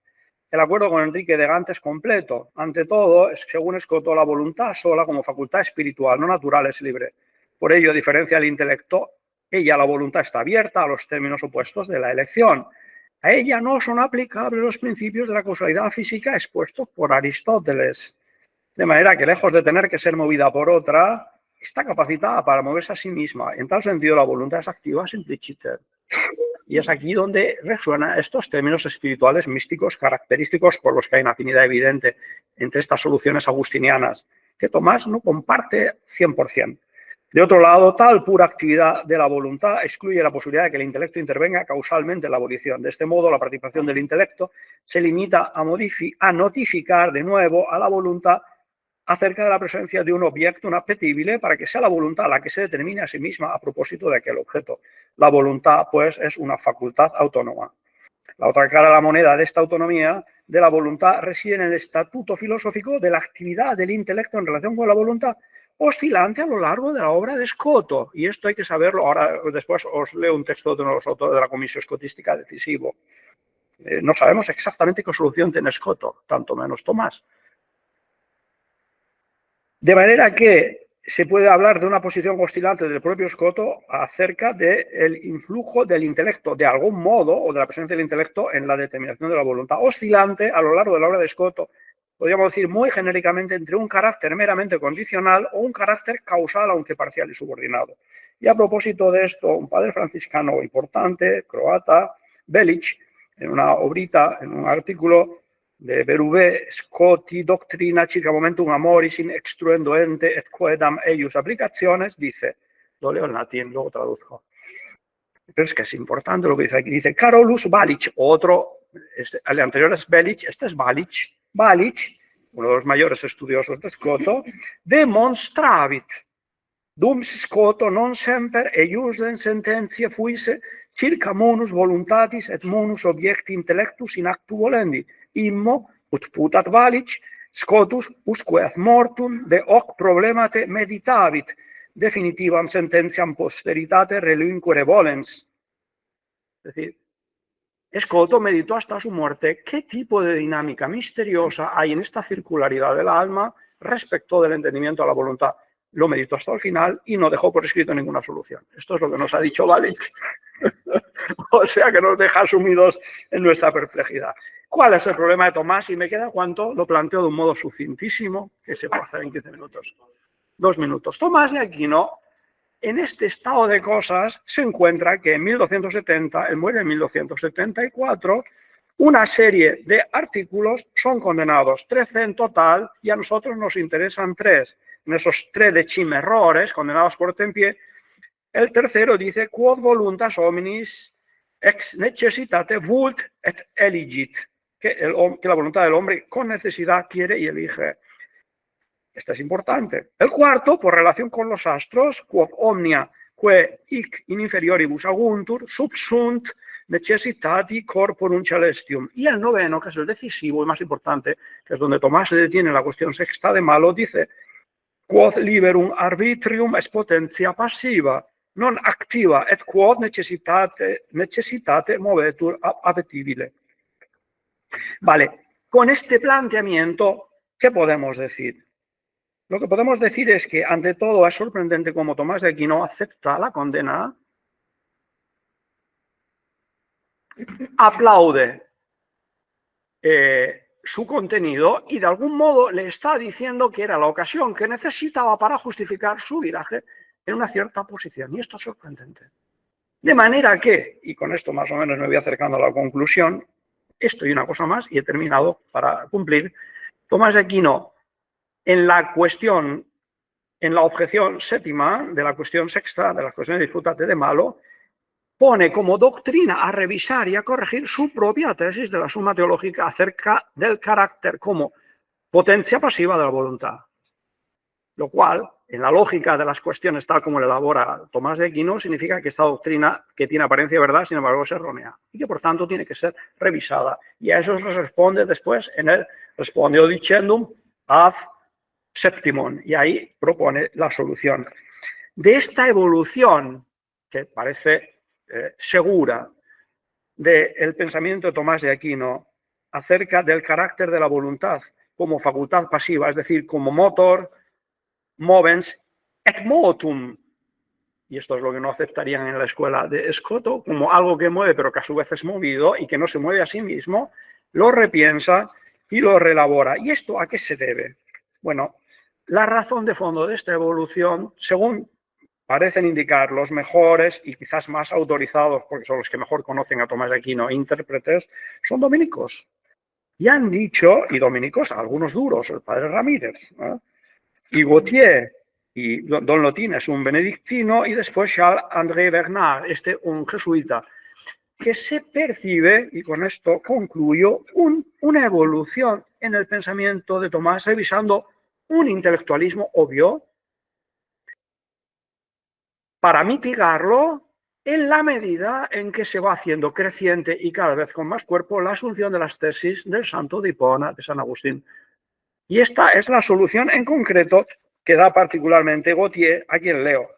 El acuerdo con Enrique de Gante es completo. Ante todo, según Scoto, la voluntad sola como facultad espiritual, no natural, es libre. Por ello, a diferencia del intelecto, la voluntad está abierta a los términos opuestos de la elección. A ella no son aplicables los principios de la causalidad física expuestos por Aristóteles. De manera que, lejos de tener que ser movida por otra, está capacitada para moverse a sí misma. En tal sentido, la voluntad es activa simpliciter. Y es aquí donde resuenan estos términos espirituales místicos característicos con los que hay una afinidad evidente entre estas soluciones agustinianas, que Tomás no comparte 100%. De otro lado, tal pura actividad de la voluntad excluye la posibilidad de que el intelecto intervenga causalmente en la abolición. De este modo, la participación del intelecto se limita a notificar de nuevo a la voluntad acerca de la presencia de un objeto, un appetibile, para que sea la voluntad la que se determine a sí misma a propósito de aquel objeto. La voluntad, pues, es una facultad autónoma. La otra cara de la moneda de esta autonomía de la voluntad reside en el estatuto filosófico de la actividad del intelecto en relación con la voluntad, oscilante a lo largo de la obra de Scoto. Y esto hay que saberlo. Ahora, después os leo un texto de los autores de la Comisión Escotística decisivo. No sabemos exactamente qué solución tiene Scoto, tanto menos Tomás. De manera que se puede hablar de una posición oscilante del propio Scotto acerca del influjo del intelecto, de algún modo, o de la presencia del intelecto en la determinación de la voluntad. Oscilante a lo largo de la obra de Scotto, podríamos decir muy genéricamente, entre un carácter meramente condicional o un carácter causal, aunque parcial y subordinado. Y a propósito de esto, un padre franciscano importante, croata, Belic, en una obrita, en un artículo de Berube, Scotti, Doctrina circa momentum amoris in extruendo ente et quoedam eius applicaciones, dice, lo leo en latín, luego traduzco, pero es que es importante lo que dice aquí, dice Carolus Balic, otro, el anterior es Belic, este es Balic, Balic, uno de los mayores estudiosos de Scotto, demonstravit, dum Scotto non semper eiusdem sententiae fuisse circa munus voluntatis et munus objecti intellectus in actu volendi, immo ut putat Balic, Scotus usque ad mortum de hoc problemate meditavit, definitivam sententiam posteritate relinquere volens. Es decir, Scotto meditó hasta su muerte qué tipo de dinámica misteriosa hay en esta circularidad del alma respecto del entendimiento a la voluntad. Lo meditó hasta el final y no dejó por escrito ninguna solución. Esto es lo que nos ha dicho Balic. O sea que nos deja sumidos en nuestra perplejidad. ¿Cuál es el problema de Tomás? Y me queda cuánto, lo planteo de un modo sucintísimo, que se puede hacer en 15 minutos. 2 minutos. Tomás de Aquino, en este estado de cosas, se encuentra que en 1270, él muere en 1274, una serie de artículos son condenados, 13 en total, y a nosotros nos interesan 3. En esos 13 errores condenados por Tempier, el tercero dice quod voluntas hominis ex necessitate vult et eligit, que la voluntad del hombre con necesidad quiere y elige. Esto es importante. El cuarto, por relación con los astros, quod omnia que hic in inferioribus aguntur subsunt necessitati corporum celestium. Y el noveno, que es el decisivo y más importante, que es donde Tomás se detiene en la cuestión sexta de Malo, dice quod liberum arbitrium est potentia passiva, non activa et quod necessitate movetur appetibile. Vale, con este planteamiento, ¿qué podemos decir? Lo que podemos decir es que, ante todo, es sorprendente cómo Tomás de Aquino acepta la condena, aplaude su contenido y, de algún modo, le está diciendo que era la ocasión que necesitaba para justificar su viraje en una cierta posición. Y esto es sorprendente. De manera que, y con esto más o menos me voy acercando a la conclusión, esto y una cosa más, y he terminado para cumplir, Tomás de Aquino, en la objeción séptima de la cuestión sexta, de las cuestiones disfrutate de Malo, pone como doctrina a revisar y a corregir su propia tesis de la Summa Teológica acerca del carácter como potencia pasiva de la voluntad. Lo cual, en la lógica de las cuestiones tal como la elabora Tomás de Aquino, significa que esta doctrina, que tiene apariencia de verdad, sin embargo es errónea y que por tanto tiene que ser revisada. Y a eso se responde después en el Respondeo dicendum ad Septimon, y ahí propone la solución. De esta evolución, que parece segura, del pensamiento de Tomás de Aquino acerca del carácter de la voluntad como facultad pasiva, es decir, como motor, movens et motum, y esto es lo que no aceptarían en la escuela de Scotto, como algo que mueve pero que a su vez es movido y que no se mueve a sí mismo, lo repiensa y lo reelabora. ¿Y esto a qué se debe? Bueno, la razón de fondo de esta evolución, según parecen indicar los mejores y quizás más autorizados, porque son los que mejor conocen a Tomás de Aquino, intérpretes, son dominicos. Y han dicho, y dominicos, algunos duros, el padre Ramírez, ¿no? Y Gautier, y Don Lotin es un benedictino, y después Charles-André Bernard, un jesuita, que se percibe, y con esto concluyo, una evolución en el pensamiento de Tomás, revisando un intelectualismo obvio para mitigarlo en la medida en que se va haciendo creciente y cada vez con más cuerpo la asunción de las tesis del santo de Hipona, de San Agustín. Y esta es la solución en concreto que da particularmente Gautier, a quien leo.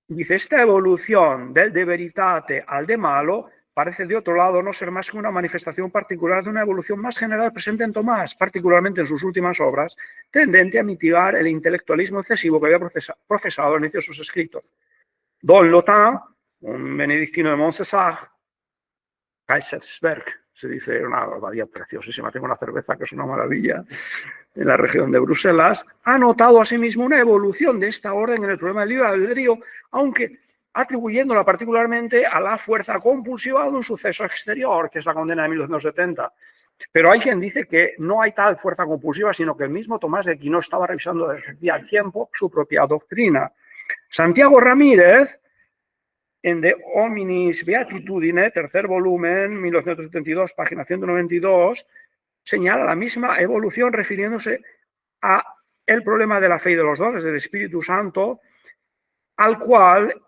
Dice, esta evolución del de veritate al de malo parece de otro lado no ser más que una manifestación particular de una evolución más general presente en Tomás, particularmente en sus últimas obras, tendente a mitigar el intelectualismo excesivo que había profesado al inicio de sus escritos. Don Lotin, un benedictino de Montcésar, Kaisersberg, se dice, una abadía preciosísima, tengo una cerveza que es una maravilla, en la región de Bruselas, ha notado asimismo una evolución de esta orden en el problema del libre albedrío, aunque atribuyéndola particularmente a la fuerza compulsiva de un suceso exterior, que es la condena de 1970. Pero hay quien dice que no hay tal fuerza compulsiva, sino que el mismo Tomás de Aquino estaba revisando desde hacía tiempo su propia doctrina. Santiago Ramírez, en De Hominis Beatitudine, tercer volumen, 1972, página 192, señala la misma evolución refiriéndose a el problema de la fe y de los dones del Espíritu Santo, al cual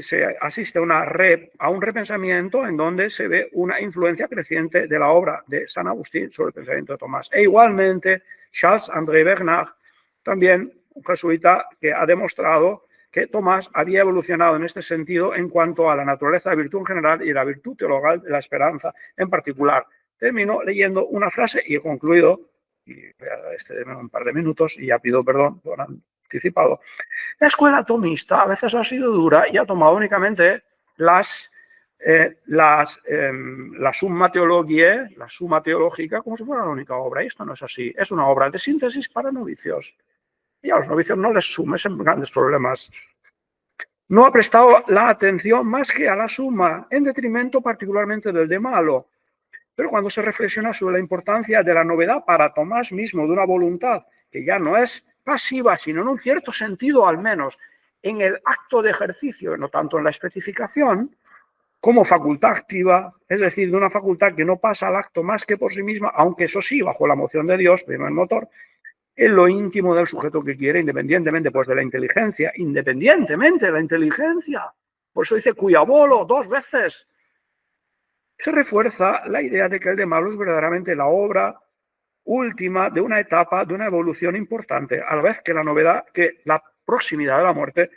se asiste a un repensamiento en donde se ve una influencia creciente de la obra de San Agustín sobre el pensamiento de Tomás. E igualmente, Charles-André Bernard, también un jesuita que ha demostrado que Tomás había evolucionado en este sentido en cuanto a la naturaleza de virtud en general y la virtud teologal de la esperanza en particular. Termino leyendo una frase y he concluido, y un par de minutos y ya pido perdón por anticipado. La escuela tomista a veces ha sido dura y ha tomado únicamente la summa teologiae, la suma teológica, como si fuera la única obra. Y esto no es así. Es una obra de síntesis para novicios. Y a los novicios no les sumes en grandes problemas. No ha prestado la atención más que a la suma, en detrimento particularmente del de malo. Pero cuando se reflexiona sobre la importancia de la novedad para Tomás mismo, de una voluntad que ya no es pasiva, sino en un cierto sentido al menos, en el acto de ejercicio, no tanto en la especificación, como facultad activa, es decir, de una facultad que no pasa al acto más que por sí misma, aunque eso sí, bajo la moción de Dios, primer motor, en lo íntimo del sujeto que quiere, independientemente pues, de la inteligencia, independientemente de la inteligencia. Por eso dice cuyabolo 2 veces. Se refuerza la idea de que el de malo es verdaderamente la obra última de una etapa, de una evolución importante, a la vez que la novedad, que la proximidad de la muerte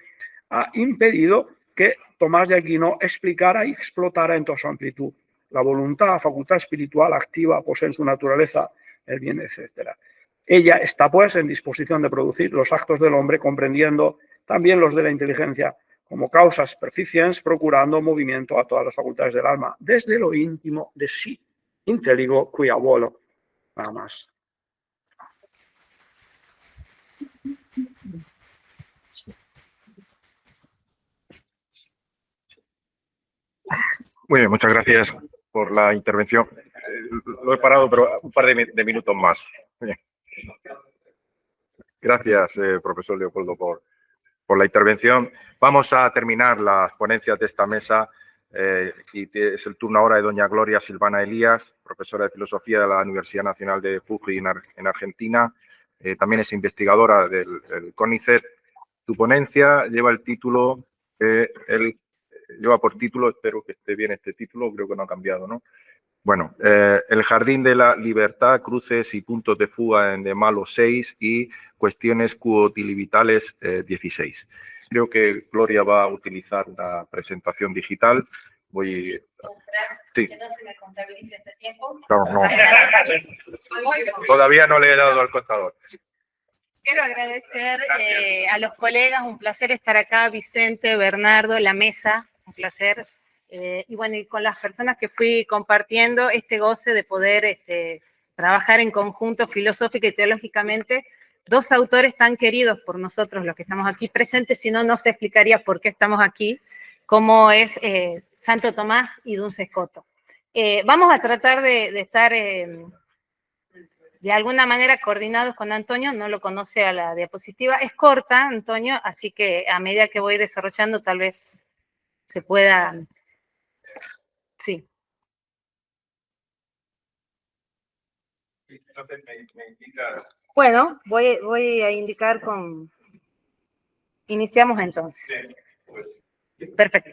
ha impedido que Tomás de Aquino explicara y explotara en toda su amplitud. La voluntad, la facultad espiritual activa posee en su naturaleza el bien, etc. Ella está, pues, en disposición de producir los actos del hombre, comprendiendo también los de la inteligencia, como causas perficiens, procurando movimiento a todas las facultades del alma, desde lo íntimo de sí. Inteligo quia volo. Nada más. Muy bien, muchas gracias por la intervención. Lo he parado, pero un par de minutos más. Bien. Gracias, profesor Leopoldo, por la intervención. Vamos a terminar las ponencias de esta mesa y es el turno ahora de doña Gloria Silvana Elías, profesora de Filosofía de la Universidad Nacional de Jujuy en Argentina. También es investigadora del CONICET. Tu ponencia lleva el título, lleva por título, espero que esté bien este título, creo que no ha cambiado, ¿no? Bueno, el jardín de la libertad, cruces y puntos de fuga en de malo 6 y cuestiones cuotilivitales 16. Creo que Gloria va a utilizar una presentación digital. Voy... Sí. Que no se me contabilice este tiempo. No. Todavía no le he dado al contador. Quiero agradecer a los colegas, un placer estar acá, Vicente, Bernardo, la mesa, un placer. Y bueno, y con las personas que fui compartiendo este goce de poder trabajar en conjunto filosófica y teológicamente, 2 autores tan queridos por nosotros, los que estamos aquí presentes, si no, no se explicaría por qué estamos aquí, como es Santo Tomás y Duns Scoto. Vamos a tratar de estar de alguna manera coordinados con Antonio, no lo conoce a la diapositiva, es corta, Antonio, así que a medida que voy desarrollando tal vez se pueda... Sí. Bueno, voy a indicar con... Iniciamos entonces. Perfecto.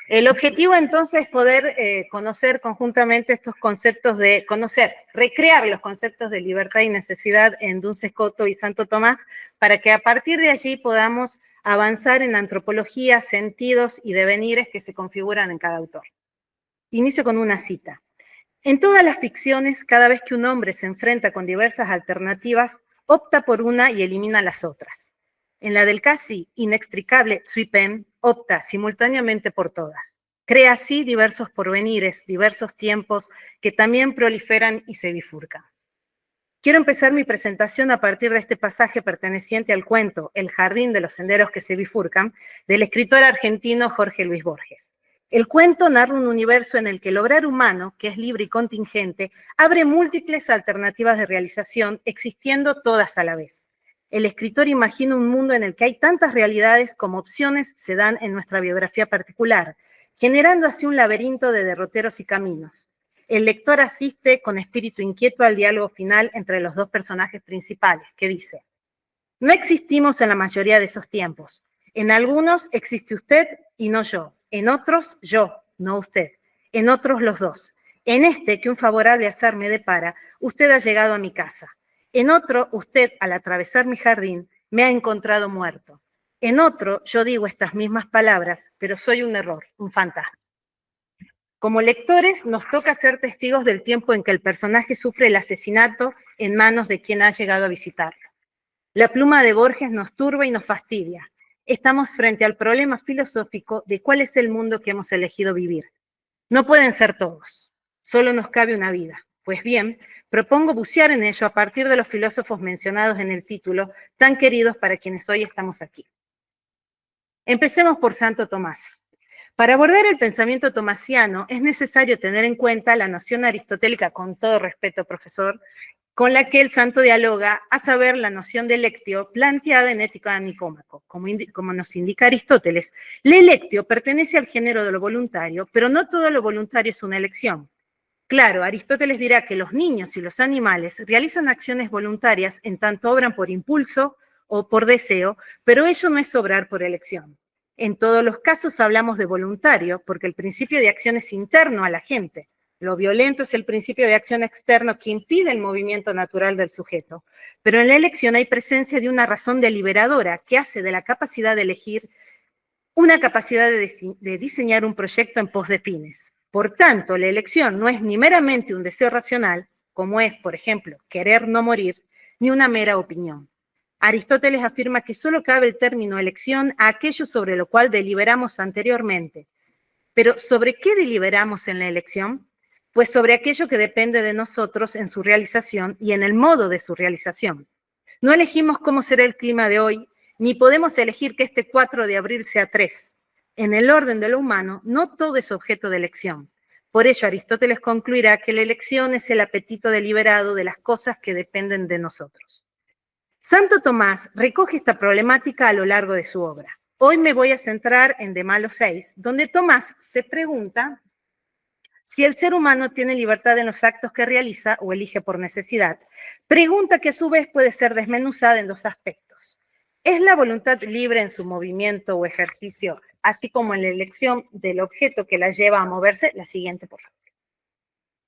El objetivo entonces es poder conocer conjuntamente estos conceptos de conocer, recrear los conceptos de libertad y necesidad en Duns Scoto y Santo Tomás, para que a partir de allí podamos avanzar en antropología, sentidos y devenires que se configuran en cada autor. Inicio con una cita. En todas las ficciones, cada vez que un hombre se enfrenta con diversas alternativas, opta por una y elimina las otras. En la del casi inextricable Tsui Pen, opta simultáneamente por todas. Crea así diversos porvenires, diversos tiempos que también proliferan y se bifurcan. Quiero empezar mi presentación a partir de este pasaje perteneciente al cuento El jardín de los senderos que se bifurcan, del escritor argentino Jorge Luis Borges. El cuento narra un universo en el que el obrar humano, que es libre y contingente, abre múltiples alternativas de realización, existiendo todas a la vez. El escritor imagina un mundo en el que hay tantas realidades como opciones se dan en nuestra biografía particular, generando así un laberinto de derroteros y caminos. El lector asiste con espíritu inquieto al diálogo final entre los dos personajes principales, que dice: no existimos en la mayoría de esos tiempos. En algunos existe usted y no yo. En otros, yo, no usted. En otros, los dos. En este, que un favorable azar me depara, usted ha llegado a mi casa. En otro, usted, al atravesar mi jardín, me ha encontrado muerto. En otro, yo digo estas mismas palabras, pero soy un error, un fantasma. Como lectores, nos toca ser testigos del tiempo en que el personaje sufre el asesinato en manos de quien ha llegado a visitarlo. La pluma de Borges nos turba y nos fastidia. Estamos frente al problema filosófico de cuál es el mundo que hemos elegido vivir. No pueden ser todos, solo nos cabe una vida. Pues bien, propongo bucear en ello a partir de los filósofos mencionados en el título, tan queridos para quienes hoy estamos aquí. Empecemos por Santo Tomás. Para abordar el pensamiento tomasiano es necesario tener en cuenta la noción aristotélica, con todo respeto, profesor, con la que el santo dialoga, a saber, la noción de electio planteada en Ética de Nicómaco. Como nos indica Aristóteles, la electio pertenece al género de lo voluntario, pero no todo lo voluntario es una elección. Claro, Aristóteles dirá que los niños y los animales realizan acciones voluntarias en tanto obran por impulso o por deseo, pero ello no es obrar por elección. En todos los casos hablamos de voluntario, porque el principio de acción es interno a la gente. Lo violento es el principio de acción externo que impide el movimiento natural del sujeto. Pero en la elección hay presencia de una razón deliberadora que hace de la capacidad de elegir una capacidad de diseñar un proyecto en pos de fines. Por tanto, la elección no es ni meramente un deseo racional, como es, por ejemplo, querer no morir, ni una mera opinión. Aristóteles afirma que solo cabe el término elección a aquello sobre lo cual deliberamos anteriormente. Pero ¿sobre qué deliberamos en la elección? Pues sobre aquello que depende de nosotros en su realización y en el modo de su realización. No elegimos cómo será el clima de hoy, ni podemos elegir que este 4 de abril sea 3. En el orden de lo humano, no todo es objeto de elección. Por ello, Aristóteles concluirá que la elección es el apetito deliberado de las cosas que dependen de nosotros. Santo Tomás recoge esta problemática a lo largo de su obra. Hoy me voy a centrar en De Malo 6, donde Tomás se pregunta si el ser humano tiene libertad en los actos que realiza o elige por necesidad, pregunta que a su vez puede ser desmenuzada en dos aspectos. ¿Es la voluntad libre en su movimiento o ejercicio, así como en la elección del objeto que la lleva a moverse? La siguiente, por favor.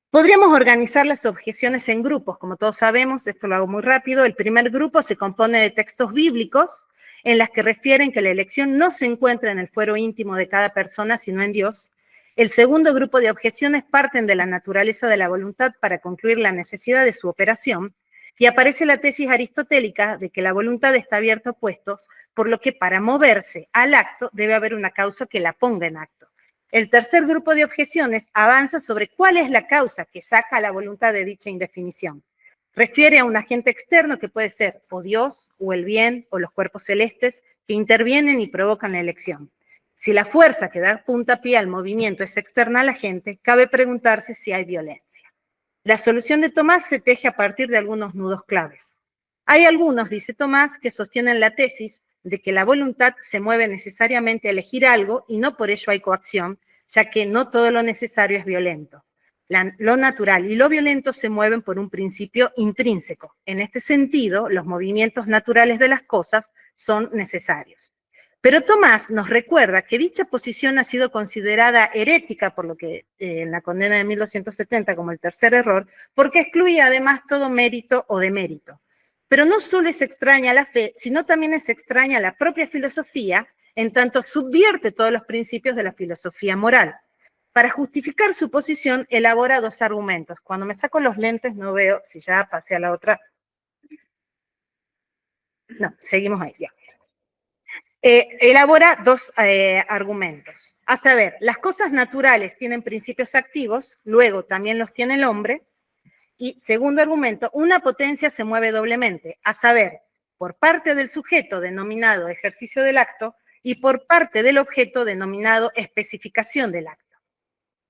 Podríamos organizar las objeciones en grupos, como todos sabemos, esto lo hago muy rápido. El primer grupo se compone de textos bíblicos en las que refieren que la elección no se encuentra en el fuero íntimo de cada persona, sino en Dios. El segundo grupo de objeciones parten de la naturaleza de la voluntad para concluir la necesidad de su operación, y aparece la tesis aristotélica de que la voluntad está abierta a opuestos, por lo que para moverse al acto debe haber una causa que la ponga en acto. El tercer grupo de objeciones avanza sobre cuál es la causa que saca a la voluntad de dicha indefinición. Refiere a un agente externo que puede ser o Dios, o el bien, o los cuerpos celestes, que intervienen y provocan la elección. Si la fuerza que da puntapié al movimiento es externa a la gente, cabe preguntarse si hay violencia. La solución de Tomás se teje a partir de algunos nudos claves. Hay algunos, dice Tomás, que sostienen la tesis de que la voluntad se mueve necesariamente a elegir algo y no por ello hay coacción, ya que no todo lo necesario es violento. Lo natural y lo violento se mueven por un principio intrínseco. En este sentido, los movimientos naturales de las cosas son necesarios. Pero Tomás nos recuerda que dicha posición ha sido considerada herética, por lo que en la condena de 1270 como el tercer error, porque excluía además todo mérito o demérito. Pero no solo es extraña la fe, sino también es extraña la propia filosofía, en tanto subvierte todos los principios de la filosofía moral. Para justificar su posición, elabora dos argumentos. Cuando me saco los lentes no veo, si ya pasé a la otra. No, seguimos ahí, ya. Elabora dos argumentos. A saber, las cosas naturales tienen principios activos, luego también los tiene el hombre. Y segundo argumento, una potencia se mueve doblemente, a saber, por parte del sujeto denominado ejercicio del acto y por parte del objeto denominado especificación del acto.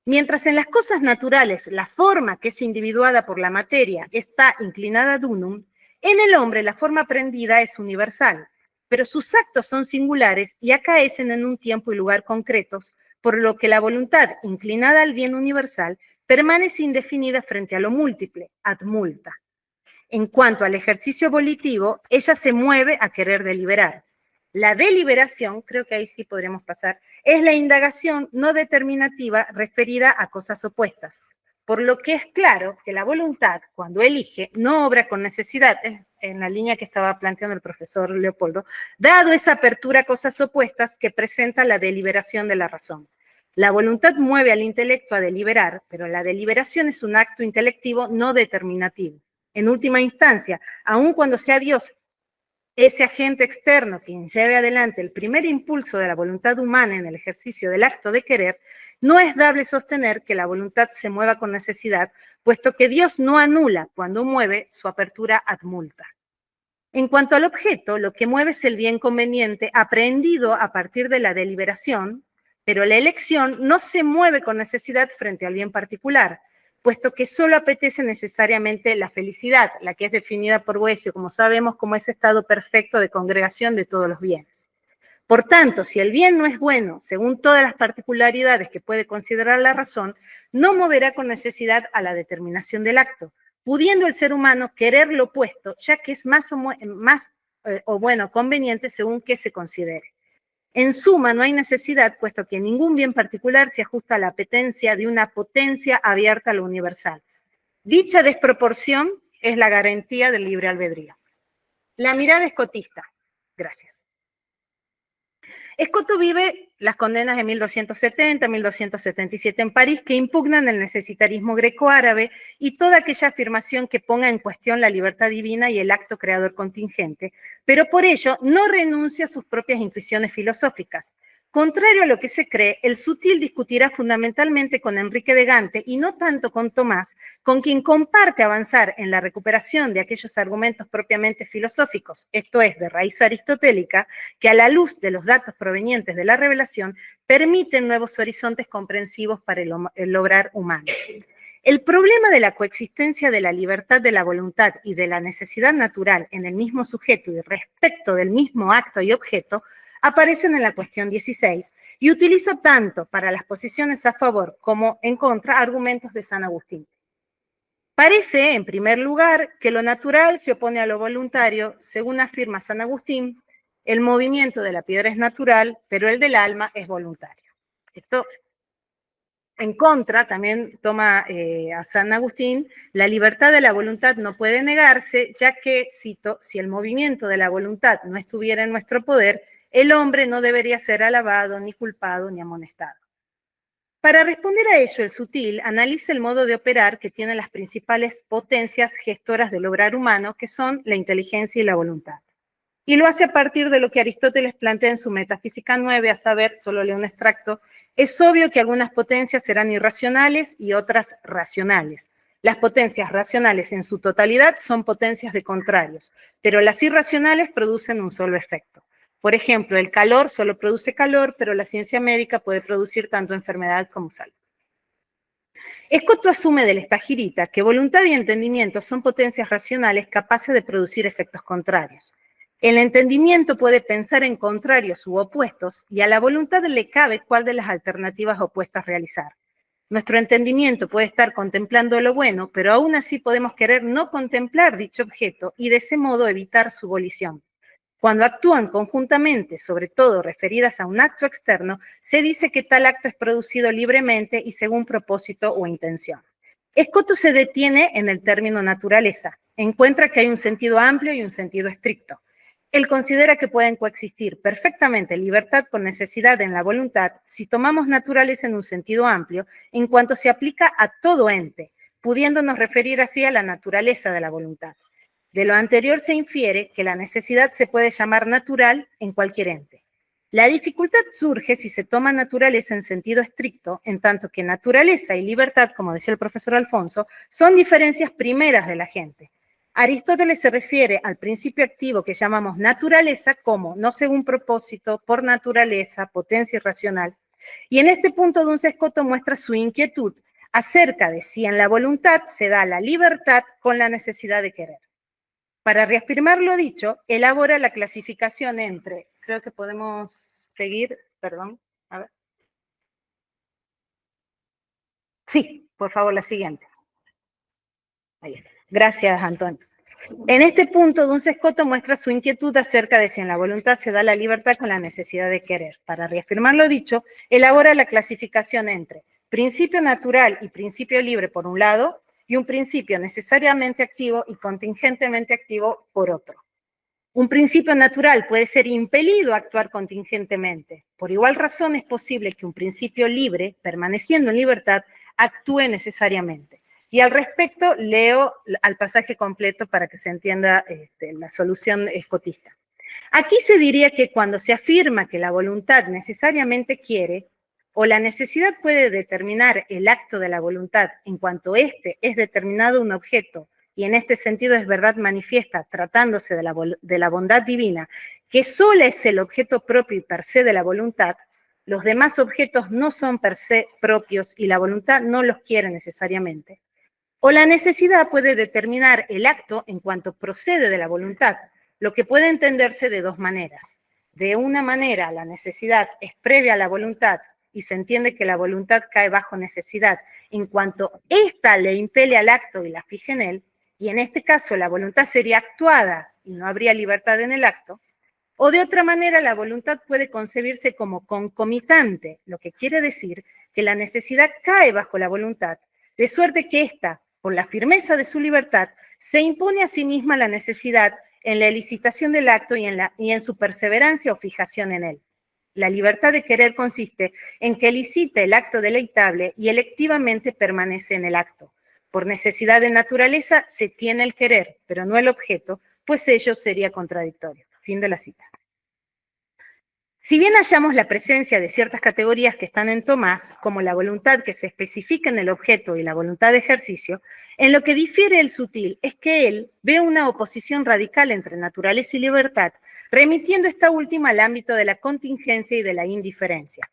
Mientras en las cosas naturales la forma que es individuada por la materia está inclinada ad unum, en el hombre la forma aprendida es universal, pero sus actos son singulares y acaecen en un tiempo y lugar concretos, por lo que la voluntad inclinada al bien universal permanece indefinida frente a lo múltiple, ad multa. En cuanto al ejercicio volitivo, ella se mueve a querer deliberar. La deliberación, creo que ahí sí podremos pasar, es la indagación no determinativa referida a cosas opuestas, por lo que es claro que la voluntad, cuando elige, no obra con necesidad, en la línea que estaba planteando el profesor Leopoldo, dado esa apertura a cosas opuestas que presenta la deliberación de la razón. La voluntad mueve al intelecto a deliberar, pero la deliberación es un acto intelectivo no determinativo. En última instancia, aun cuando sea Dios ese agente externo quien lleve adelante el primer impulso de la voluntad humana en el ejercicio del acto de querer, no es dable sostener que la voluntad se mueva con necesidad, puesto que Dios no anula cuando mueve su apertura ad multa. En cuanto al objeto, lo que mueve es el bien conveniente aprehendido a partir de la deliberación, pero la elección no se mueve con necesidad frente al bien particular, puesto que solo apetece necesariamente la felicidad, la que es definida por Boecio, como sabemos, como ese estado perfecto de congregación de todos los bienes. Por tanto, si el bien no es bueno, según todas las particularidades que puede considerar la razón, no moverá con necesidad a la determinación del acto, pudiendo el ser humano querer lo opuesto, ya que es más conveniente según que se considere. En suma, no hay necesidad, puesto que ningún bien particular se ajusta a la apetencia de una potencia abierta a lo universal. Dicha desproporción es la garantía del libre albedrío. La mirada escotista. Gracias. Escoto vive las condenas de 1270, 1277 en París, que impugnan el necesitarismo greco-árabe y toda aquella afirmación que ponga en cuestión la libertad divina y el acto creador contingente, pero por ello no renuncia a sus propias intuiciones filosóficas. Contrario a lo que se cree, el Sutil discutirá fundamentalmente con Enrique de Gante y no tanto con Tomás, con quien comparte avanzar en la recuperación de aquellos argumentos propiamente filosóficos, esto es, de raíz aristotélica, que a la luz de los datos provenientes de la revelación permiten nuevos horizontes comprensivos para el obrar humano. El problema de la coexistencia de la libertad de la voluntad y de la necesidad natural en el mismo sujeto y respecto del mismo acto y objeto aparecen en la cuestión 16 y utiliza tanto para las posiciones a favor como en contra argumentos de San Agustín. Parece, en primer lugar, que lo natural se opone a lo voluntario, según afirma San Agustín, el movimiento de la piedra es natural, pero el del alma es voluntario. Esto, en contra, también toma a San Agustín, la libertad de la voluntad no puede negarse, ya que, cito, si el movimiento de la voluntad no estuviera en nuestro poder, el hombre no debería ser alabado, ni culpado, ni amonestado. Para responder a ello, el Sutil analiza el modo de operar que tienen las principales potencias gestoras del obrar humano, que son la inteligencia y la voluntad. Y lo hace a partir de lo que Aristóteles plantea en su Metafísica 9, a saber, solo leo un extracto, es obvio que algunas potencias serán irracionales y otras racionales. Las potencias racionales en su totalidad son potencias de contrarios, pero las irracionales producen un solo efecto. Por ejemplo, el calor solo produce calor, pero la ciencia médica puede producir tanto enfermedad como salud. Escoto asume del Estagirita que voluntad y entendimiento son potencias racionales capaces de producir efectos contrarios. El entendimiento puede pensar en contrarios u opuestos y a la voluntad le cabe cuál de las alternativas opuestas realizar. Nuestro entendimiento puede estar contemplando lo bueno, pero aún así podemos querer no contemplar dicho objeto y de ese modo evitar su volición. Cuando actúan conjuntamente, sobre todo referidas a un acto externo, se dice que tal acto es producido libremente y según propósito o intención. Escoto se detiene en el término naturaleza. Encuentra que hay un sentido amplio y un sentido estricto. Él considera que pueden coexistir perfectamente libertad con necesidad en la voluntad si tomamos naturaleza en un sentido amplio, en cuanto se aplica a todo ente, pudiéndonos referir así a la naturaleza de la voluntad. De lo anterior se infiere que la necesidad se puede llamar natural en cualquier ente. La dificultad surge si se toma naturaleza en sentido estricto, en tanto que naturaleza y libertad, como decía el profesor Alfonso, son diferencias primeras de la gente. Aristóteles se refiere al principio activo que llamamos naturaleza como no según propósito, por naturaleza, potencia irracional. Y en este punto Duns Scoto muestra su inquietud acerca de si en la voluntad se da la libertad con la necesidad de querer. Para reafirmar lo dicho, elabora la clasificación entre, creo que podemos seguir, perdón, a ver. Sí, por favor, la siguiente. Ahí está. Gracias, Antonio. En este punto, Duns Scoto muestra su inquietud acerca de si en la voluntad se da la libertad con la necesidad de querer. Para reafirmar lo dicho, elabora la clasificación entre principio natural y principio libre por un lado, y un principio necesariamente activo y contingentemente activo por otro. Un principio natural puede ser impelido a actuar contingentemente. Por igual razón es posible que un principio libre, permaneciendo en libertad, actúe necesariamente. Y al respecto leo al pasaje completo para que se entienda la solución escotista. Aquí se diría que cuando se afirma que la voluntad necesariamente quiere, o la necesidad puede determinar el acto de la voluntad en cuanto éste es determinado un objeto, y en este sentido es verdad manifiesta, tratándose de la bondad divina, que solo es el objeto propio y per se de la voluntad, los demás objetos no son per se propios y la voluntad no los quiere necesariamente. O la necesidad puede determinar el acto en cuanto procede de la voluntad, lo que puede entenderse de dos maneras. De una manera, la necesidad es previa a la voluntad y se entiende que la voluntad cae bajo necesidad en cuanto ésta le impele al acto y la fija en él, y en este caso la voluntad sería actuada y no habría libertad en el acto. O de otra manera, la voluntad puede concebirse como concomitante, lo que quiere decir que la necesidad cae bajo la voluntad, de suerte que ésta, por la firmeza de su libertad, se impone a sí misma la necesidad en la elicitación del acto y en su perseverancia o fijación en él. La libertad de querer consiste en que elicita el acto deleitable y electivamente permanece en el acto. Por necesidad de naturaleza se tiene el querer, pero no el objeto, pues ello sería contradictorio. Fin de la cita. Si bien hallamos la presencia de ciertas categorías que están en Tomás, como la voluntad que se especifica en el objeto y la voluntad de ejercicio, en lo que difiere el sutil es que él ve una oposición radical entre naturaleza y libertad, remitiendo esta última al ámbito de la contingencia y de la indiferencia.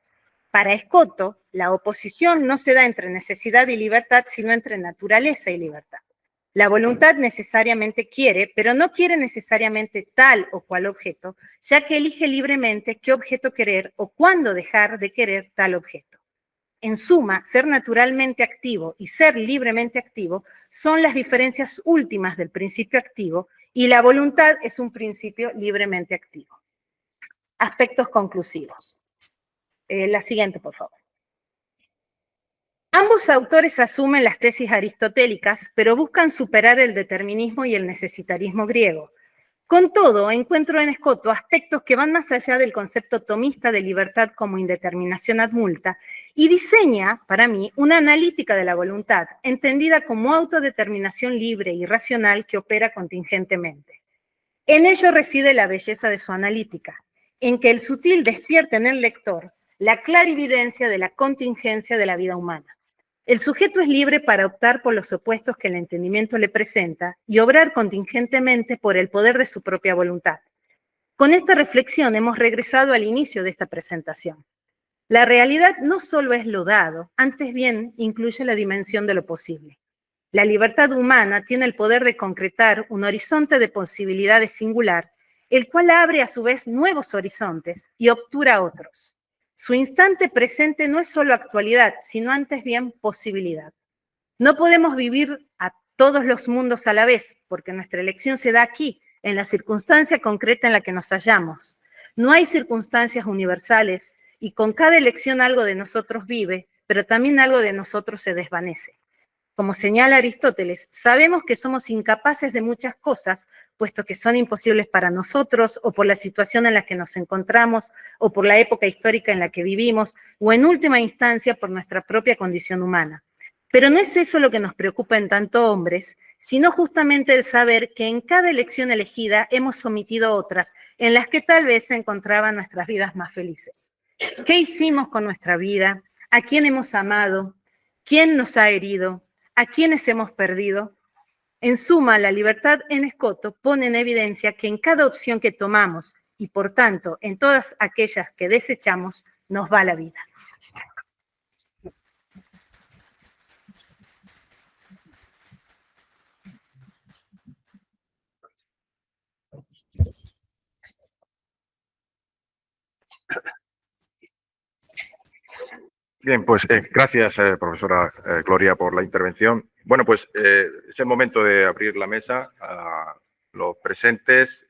Para Scoto, la oposición no se da entre necesidad y libertad, sino entre naturaleza y libertad. La voluntad necesariamente quiere, pero no quiere necesariamente tal o cual objeto, ya que elige libremente qué objeto querer o cuándo dejar de querer tal objeto. En suma, ser naturalmente activo y ser libremente activo son las diferencias últimas del principio activo y la voluntad es un principio libremente activo. Aspectos conclusivos. La siguiente, por favor. Ambos autores asumen las tesis aristotélicas, pero buscan superar el determinismo y el necesitarismo griego. Con todo, encuentro en Scoto aspectos que van más allá del concepto tomista de libertad como indeterminación ad multa y diseña, para mí, una analítica de la voluntad, entendida como autodeterminación libre y racional que opera contingentemente. En ello reside la belleza de su analítica, en que el sutil despierta en el lector la clarividencia de la contingencia de la vida humana. El sujeto es libre para optar por los opuestos que el entendimiento le presenta y obrar contingentemente por el poder de su propia voluntad. Con esta reflexión hemos regresado al inicio de esta presentación. La realidad no solo es lo dado, antes bien incluye la dimensión de lo posible. La libertad humana tiene el poder de concretar un horizonte de posibilidades singular, el cual abre a su vez nuevos horizontes y obtura otros. Su instante presente no es solo actualidad, sino antes bien posibilidad. No podemos vivir a todos los mundos a la vez, porque nuestra elección se da aquí, en la circunstancia concreta en la que nos hallamos. No hay circunstancias universales, y con cada elección algo de nosotros vive, pero también algo de nosotros se desvanece. Como señala Aristóteles, sabemos que somos incapaces de muchas cosas, puesto que son imposibles para nosotros, o por la situación en la que nos encontramos, o por la época histórica en la que vivimos, o en última instancia por nuestra propia condición humana. Pero no es eso lo que nos preocupa en tanto hombres, sino justamente el saber que en cada elección elegida hemos omitido otras, en las que tal vez se encontraban nuestras vidas más felices. ¿Qué hicimos con nuestra vida? ¿A quién hemos amado? ¿Quién nos ha herido? ¿A quiénes hemos perdido? En suma, la libertad en Escoto pone en evidencia que en cada opción que tomamos, y por tanto en todas aquellas que desechamos, nos va la vida. Bien, pues gracias, profesora Gloria, por la intervención. Bueno, pues es el momento de abrir la mesa a los presentes,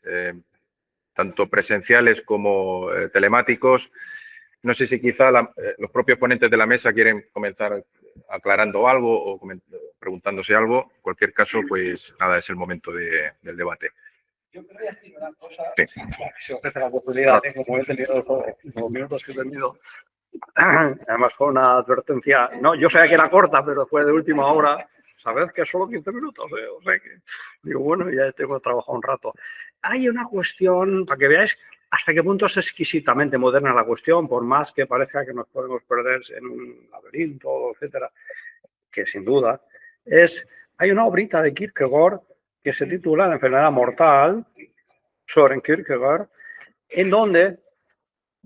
tanto presenciales como telemáticos. No sé si quizá los propios ponentes de la mesa quieren comenzar aclarando algo o preguntándose algo. En cualquier caso, pues nada, es el momento del debate. Yo quería decir una cosa, Sí. si ofrece la oportunidad, como he tenido los minutos que he tenido. Además fue una advertencia, no, yo sabía que era corta, pero fue de última hora. Sabed que solo 15 minutos, o sea que digo, bueno, ya tengo trabajado un rato. Hay una cuestión, para que veáis hasta qué punto es exquisitamente moderna la cuestión, por más que parezca que nos podemos perder en un laberinto, etcétera, que sin duda hay una obrita de Kierkegaard que se titula La enfermedad mortal, Søren Kierkegaard, en donde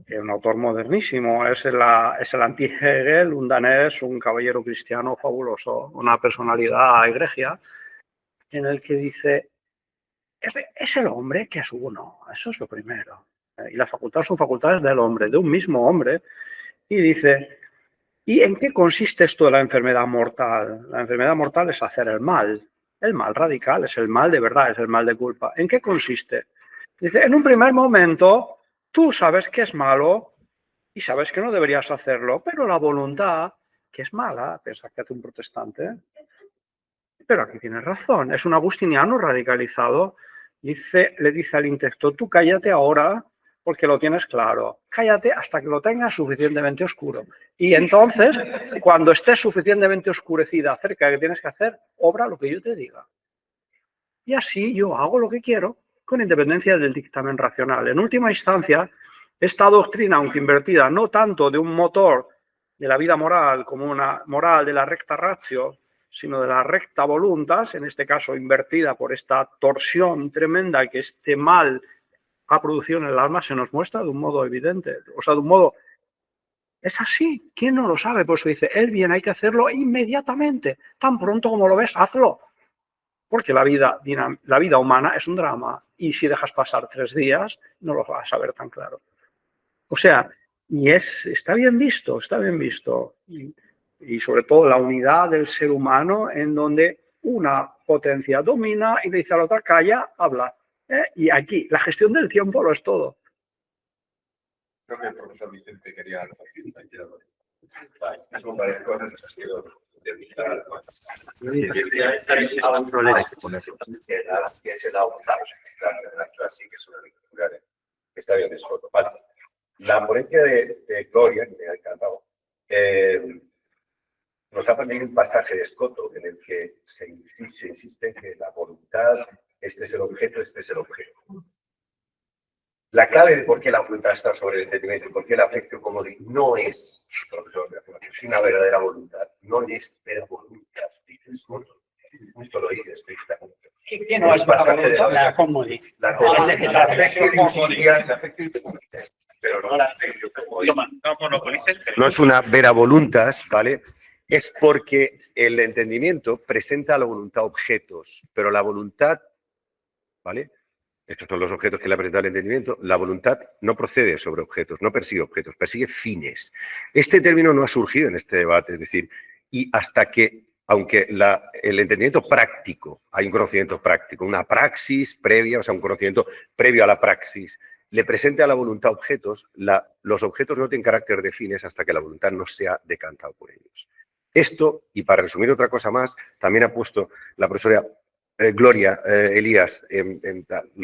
es un autor modernísimo, es el anti-Hegel, un danés, un caballero cristiano fabuloso, una personalidad egregia, en el que dice, es el hombre que es uno, eso es lo primero. Y las facultades son facultades del hombre, de un mismo hombre, y dice, ¿y en qué consiste esto de la enfermedad mortal? La enfermedad mortal es hacer el mal radical, es el mal de verdad, es el mal de culpa. ¿En qué consiste? Dice, en un primer momento, tú sabes que es malo y sabes que no deberías hacerlo, pero la voluntad, que es mala, piensa que hace un protestante, pero aquí tienes razón, es un agustiniano radicalizado, le dice al intexto, tú cállate ahora porque lo tienes claro, cállate hasta que lo tengas suficientemente oscuro. Y entonces, cuando estés suficientemente oscurecida acerca de lo que tienes que hacer, obra lo que yo te diga. Y así yo hago lo que quiero, con independencia del dictamen racional. En última instancia, esta doctrina, aunque invertida no tanto de un motor de la vida moral como una moral de la recta ratio, sino de la recta voluntas, en este caso invertida por esta torsión tremenda que este mal ha producido en el alma, se nos muestra de un modo evidente. O sea, de un modo... Es así. ¿Quién no lo sabe? Por eso dice, el bien hay que hacerlo inmediatamente. Tan pronto como lo ves, hazlo. Porque la vida humana es un drama y si dejas pasar 3 días no lo vas a ver tan claro. O sea, está bien visto, y sobre todo la unidad del ser humano en donde una potencia domina y le dice a la otra, calla, habla. Y aquí la gestión del tiempo lo es todo. Creo que el profesor Vicente quería son varias cosas que es el autor, así que es una lectura que está bien escoto. Vale. La ponencia de Gloria, que me ha encantado, nos ha puesto un pasaje de Escoto en el que se insiste en que la voluntad, este es el objeto, este es el objeto. La clave de por qué la voluntad está sobre el entendimiento y por qué el afecto comodín no es, profesor, una verdadera voluntad, no es vera voluntad, dice Escoto. Justo lo dice explícitamente. ¿Qué no es la comodín? La afecto pero no la afecto comodín. No es una vera voluntas, ¿vale? Es porque el entendimiento presenta a la voluntad objetos, pero la voluntad, ¿vale? Estos son los objetos que le presenta el entendimiento. La voluntad no procede sobre objetos, no persigue objetos, persigue fines. Este término no ha surgido en este debate, es decir, y hasta que, aunque el entendimiento práctico, hay un conocimiento práctico, una praxis previa, o sea, un conocimiento previo a la praxis, le presente a la voluntad objetos, los objetos no tienen carácter de fines hasta que la voluntad no sea decantado por ellos. Esto, y para resumir otra cosa más, también ha puesto la profesora Gloria Elías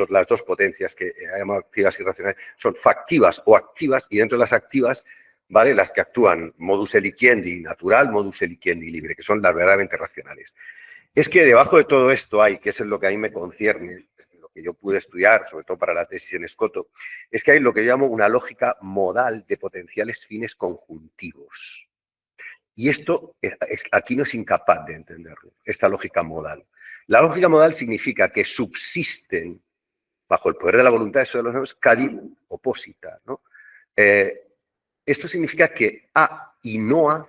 las dos potencias que ha llamado activas y racionales, son factivas o activas, y dentro de las activas, ¿vale?, las que actúan modus elicienti natural, modus elicienti libre, que son las verdaderamente racionales. Es que debajo de todo esto hay, que es lo que a mí me concierne, lo que yo pude estudiar, sobre todo para la tesis en Escoto, es que hay lo que yo llamo una lógica modal de potenciales fines conjuntivos. Y esto aquí no es incapaz de entenderlo, esta lógica modal. La lógica modal significa que subsisten, bajo el poder de la voluntad, eso de los nombres, cadit opposita, ¿no? Esto significa que A y no A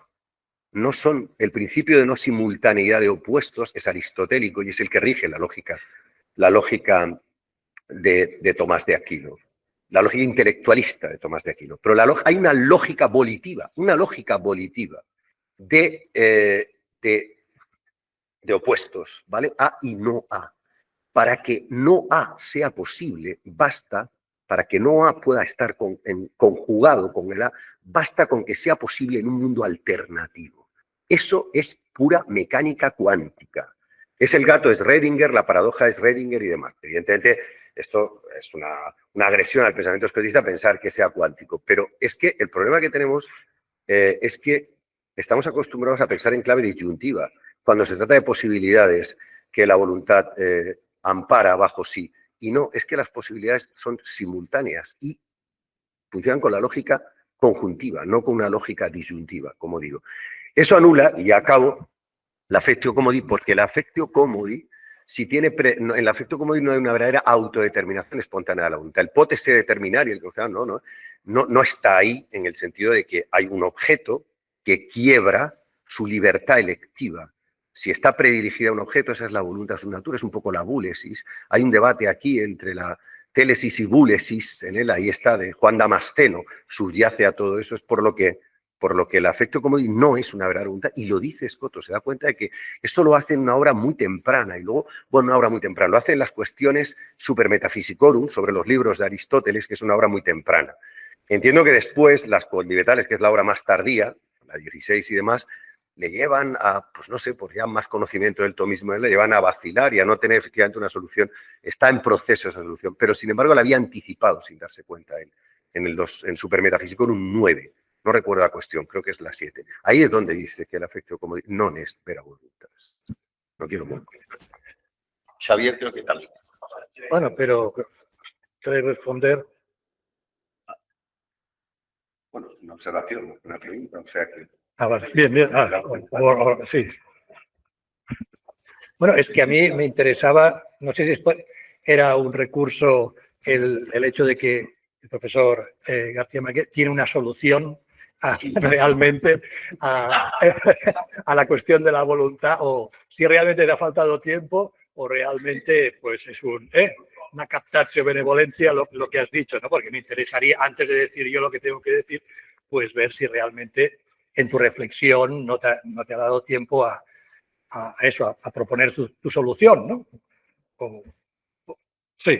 no son, el principio de no simultaneidad de opuestos es aristotélico y es el que rige la lógica de Tomás de Aquino, la lógica intelectualista de Tomás de Aquino. Pero hay una lógica volitiva de opuestos, ¿vale? A y no A. Para que no A sea posible, basta, para que no A pueda estar conjugado con el A, basta con que sea posible en un mundo alternativo. Eso es pura mecánica cuántica. Es el gato de Schrödinger, la paradoja de Schrödinger y demás. Evidentemente, esto es una agresión al pensamiento escotista pensar que sea cuántico, pero es que el problema que tenemos es que estamos acostumbrados a pensar en clave disyuntiva, cuando se trata de posibilidades que la voluntad ampara bajo sí. Y no, es que las posibilidades son simultáneas y funcionan con la lógica conjuntiva, no con una lógica disyuntiva, como digo. Eso anula, y ya acabo, la affectio commodi, porque la affectio commodi, en la affectio commodi no hay una verdadera autodeterminación espontánea de la voluntad. El potesse determinare, no está ahí en el sentido de que hay un objeto que quiebra su libertad electiva. Si está predirigida a un objeto, esa es la voluntad sub natura, es un poco la búlesis. Hay un debate aquí entre la télesis y búlesis, en él ahí está, de Juan Damasceno, subyace a todo eso, es por lo que el affectio commodi no es una verdadera voluntad, y lo dice Escoto, se da cuenta de que esto lo hace en una obra muy temprana, y luego, bueno, una obra muy temprana, lo hace en las cuestiones Supermetaphysicorum, sobre los libros de Aristóteles, que es una obra muy temprana. Entiendo que después, las Condibetales, que es la obra más tardía, la 16 y demás, le llevan a, pues no sé, por ya más conocimiento del tomismo, le llevan a vacilar y a no tener efectivamente una solución. Está en proceso esa solución, pero sin embargo la había anticipado sin darse cuenta en Supermetaphysicorum 9. No recuerdo la cuestión, creo que es la 7. Ahí es donde dice que el affectio commodi non est vera voluntas. No quiero mucho. Xavier, creo que tal. Bueno, pero ¿queréis responder? Bueno, una observación, una pregunta, o sea que... Ah, vale. Bien. Sí. Bueno, es que a mí me interesaba, no sé si era un recurso el hecho de que el profesor García Márquez tiene una solución realmente a la cuestión de la voluntad, o si realmente le ha faltado tiempo o realmente pues es una captatio benevolencia lo que has dicho, ¿no? Porque me interesaría, antes de decir yo lo que tengo que decir, pues ver si realmente en tu reflexión no te ha dado tiempo a proponer tu solución, ¿no? Sí.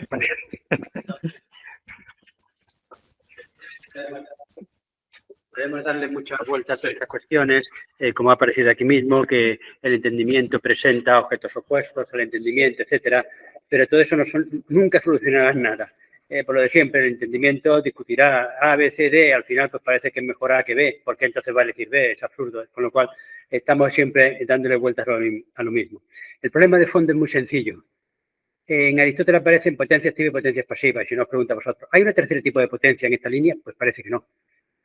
Podemos darle muchas vueltas a estas cuestiones, como ha aparecido aquí mismo, que el entendimiento presenta objetos opuestos al entendimiento, etcétera, pero todo eso nunca solucionará nada. Por lo de siempre, el entendimiento discutirá A, B, C, D, al final pues parece que es mejor A que B, porque entonces va a elegir B, es absurdo, con lo cual estamos siempre dándole vueltas a lo mismo. El problema de fondo es muy sencillo. En Aristóteles aparecen potencias activas y potencias pasivas, y si nos pregunta a vosotros, ¿hay un tercer tipo de potencia en esta línea? Pues parece que no.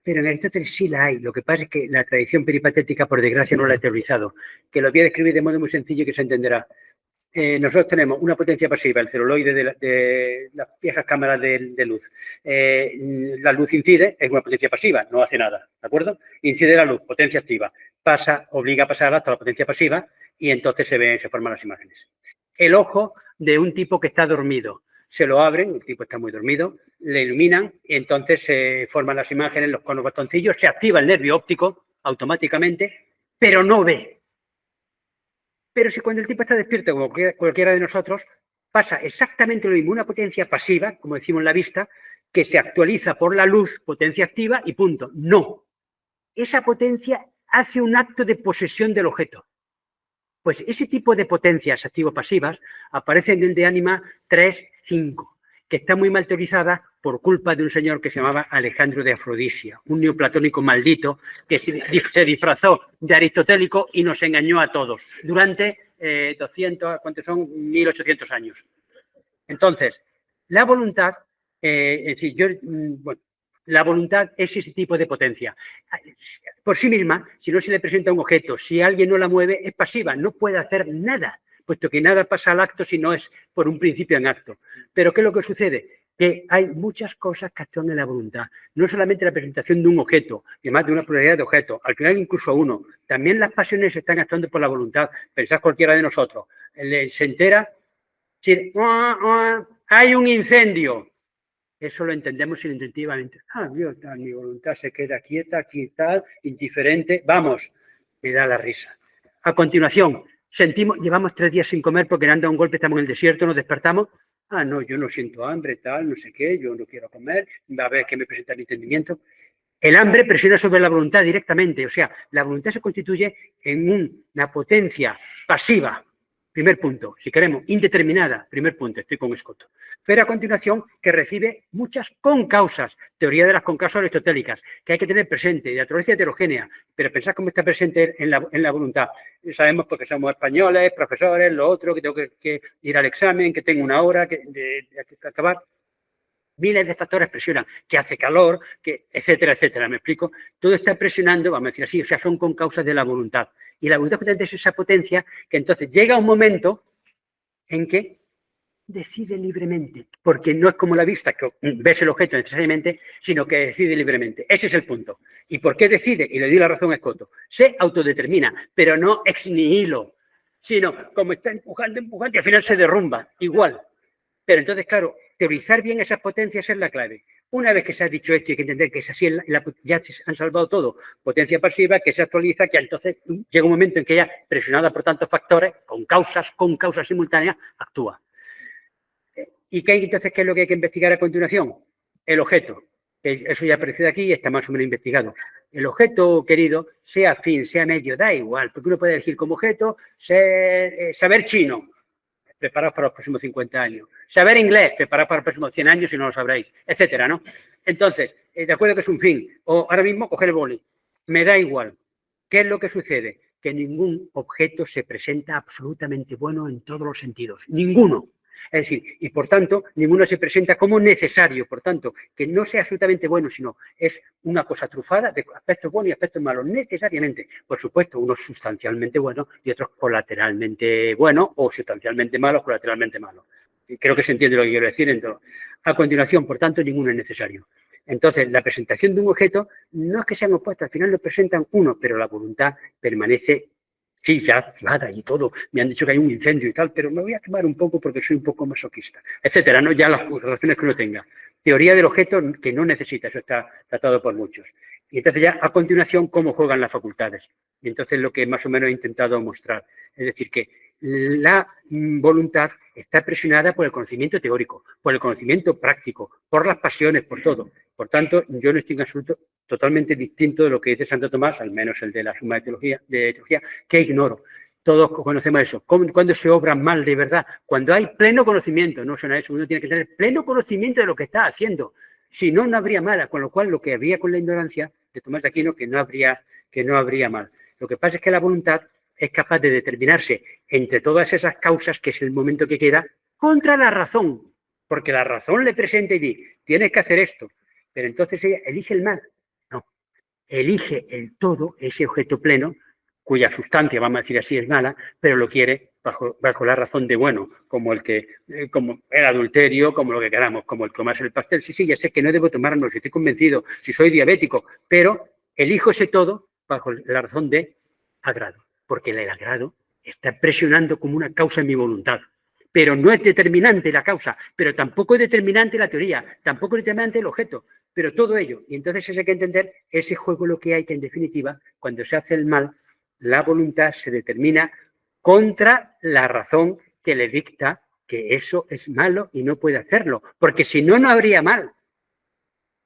Pero en Aristóteles sí la hay. Lo que pasa es que la tradición peripatética, por desgracia, no la ha teorizado. Que lo voy a describir de modo muy sencillo y que se entenderá. Nosotros tenemos una potencia pasiva, el celuloide de las viejas cámaras de luz. La luz incide, es una potencia pasiva, no hace nada, ¿de acuerdo? Incide la luz, potencia activa. Obliga a pasar hasta la potencia pasiva y entonces se forman las imágenes. El ojo de un tipo que está dormido. Se lo abren, el tipo está muy dormido, le iluminan y entonces se forman las imágenes, los conos bastoncillos, se activa el nervio óptico automáticamente, pero no ve. Pero si cuando el tipo está despierto, como cualquiera de nosotros, pasa exactamente lo mismo, una potencia pasiva, como decimos en la vista, que se actualiza por la luz, potencia activa y punto. No. Esa potencia hace un acto de posesión del objeto. Pues ese tipo de potencias activo-pasivas aparecen en el de ánima 3, 5, que está muy mal teorizada por culpa de un señor que se llamaba Alejandro de Afrodisia, un neoplatónico maldito que se disfrazó de aristotélico y nos engañó a todos durante 200, ¿cuántos son? 1800 años. Entonces, la voluntad, la voluntad es ese tipo de potencia. Por sí misma, si no se le presenta un objeto, si alguien no la mueve, es pasiva, no puede hacer nada, puesto que nada pasa al acto si no es por un principio en acto. Pero ¿qué es lo que sucede? Que hay muchas cosas que actúan en la voluntad. No solamente la presentación de un objeto, y más de una pluralidad de objetos, al final incluso uno. También las pasiones están actuando por la voluntad. Pensad cualquiera de nosotros. Se entera, hay un incendio. Eso lo entendemos intuitivamente. Dios, mi voluntad se queda quieta, aquí tal, indiferente. Vamos, me da la risa. A continuación, llevamos 3 días sin comer porque nos han dado un golpe, estamos en el desierto, nos despertamos. No, yo no siento hambre, tal, no sé qué, yo no quiero comer, va a ver que me presenta el entendimiento. El hambre presiona sobre la voluntad directamente, o sea, la voluntad se constituye en una potencia pasiva, primer punto, si queremos, indeterminada, primer punto, estoy con Escoto. Pero a continuación que recibe muchas concausas, teoría de las concausas aristotélicas, que hay que tener presente, de naturaleza heterogénea, pero pensad cómo está presente en la voluntad. Sabemos porque somos españoles, profesores, lo otro, que tengo que ir al examen, que tengo una hora de acabar. Miles de factores presionan, que hace calor, que etcétera, etcétera, ¿me explico? Todo está presionando, vamos a decir así, o sea, son concausas de la voluntad. Y la voluntad es esa potencia que entonces llega un momento en que decide libremente, porque no es como la vista, que ves el objeto necesariamente, sino que decide libremente. Ese es el punto. ¿Y por qué decide? Y le di la razón a Escoto. Se autodetermina, pero no ex nihilo, sino como está empujando, y al final se derrumba, igual. Pero entonces, claro, teorizar bien esas potencias es la clave. Una vez que se ha dicho esto, hay que entender que es así, ya se han salvado todo. Potencia pasiva que se actualiza, que entonces llega un momento en que ya, presionada por tantos factores, con causas simultáneas, actúa. ¿Y qué es lo que hay que investigar a continuación? El objeto. Eso ya aparece aquí y está más o menos investigado. El objeto, querido, sea fin, sea medio, da igual, porque uno puede elegir como objeto saber chino, preparados para los próximos 50 años. Saber inglés, preparados para los próximos 100 años, si no lo sabréis, etcétera, ¿no? Entonces, de acuerdo que es un fin, o ahora mismo coger el boli, me da igual. ¿Qué es lo que sucede? Que ningún objeto se presenta absolutamente bueno en todos los sentidos. Ninguno. Es decir, y por tanto, ninguno se presenta como necesario. Por tanto, que no sea absolutamente bueno, sino es una cosa trufada de aspectos buenos y aspectos malos, necesariamente. Por supuesto, unos sustancialmente buenos y otros colateralmente buenos o sustancialmente malos, colateralmente malos. Y creo que se entiende lo que quiero decir. Entonces, a continuación, por tanto, ninguno es necesario. Entonces, la presentación de un objeto no es que sean opuestos, al final lo presentan uno, pero la voluntad permanece. Sí, ya, nada y todo. Me han dicho que hay un incendio y tal, pero me voy a quemar un poco porque soy un poco masoquista, etcétera, ¿no? Ya las relaciones que uno tenga. Teoría del objeto que no necesita, eso está tratado por muchos. Y entonces ya a continuación, cómo juegan las facultades. Y entonces lo que más o menos he intentado mostrar. Es decir, que la voluntad está presionada por el conocimiento teórico, por el conocimiento práctico, por las pasiones, por todo. Por tanto, yo no estoy en absoluto totalmente distinto de lo que dice Santo Tomás, al menos el de la Suma de Teología, que ignoro. Todos conocemos eso. Cuando se obra mal de verdad, cuando hay pleno conocimiento, no suena eso, uno tiene que tener pleno conocimiento de lo que está haciendo. Si no, no habría mal, con lo cual lo que habría con la ignorancia de Tomás de Aquino, que no habría mal. Lo que pasa es que la voluntad es capaz de determinarse entre todas esas causas, que es el momento que queda, contra la razón, porque la razón le presenta y dice, tienes que hacer esto, pero entonces ella elige el mal. No, elige el todo, ese objeto pleno, cuya sustancia, vamos a decir así, es mala, pero lo quiere bajo la razón de bueno, como como el adulterio, como lo que queramos, como el tomarse el pastel. Sí, ya sé que no debo tomarlo, si estoy convencido, si soy diabético, pero elijo ese todo bajo la razón de agrado, porque el agrado está presionando como una causa en mi voluntad. Pero no es determinante la causa, pero tampoco es determinante la teoría, tampoco es determinante el objeto, pero todo ello. Y entonces eso hay que entender, ese juego lo que hay, que en definitiva, cuando se hace el mal, la voluntad se determina contra la razón que le dicta que eso es malo y no puede hacerlo, porque si no, no habría mal.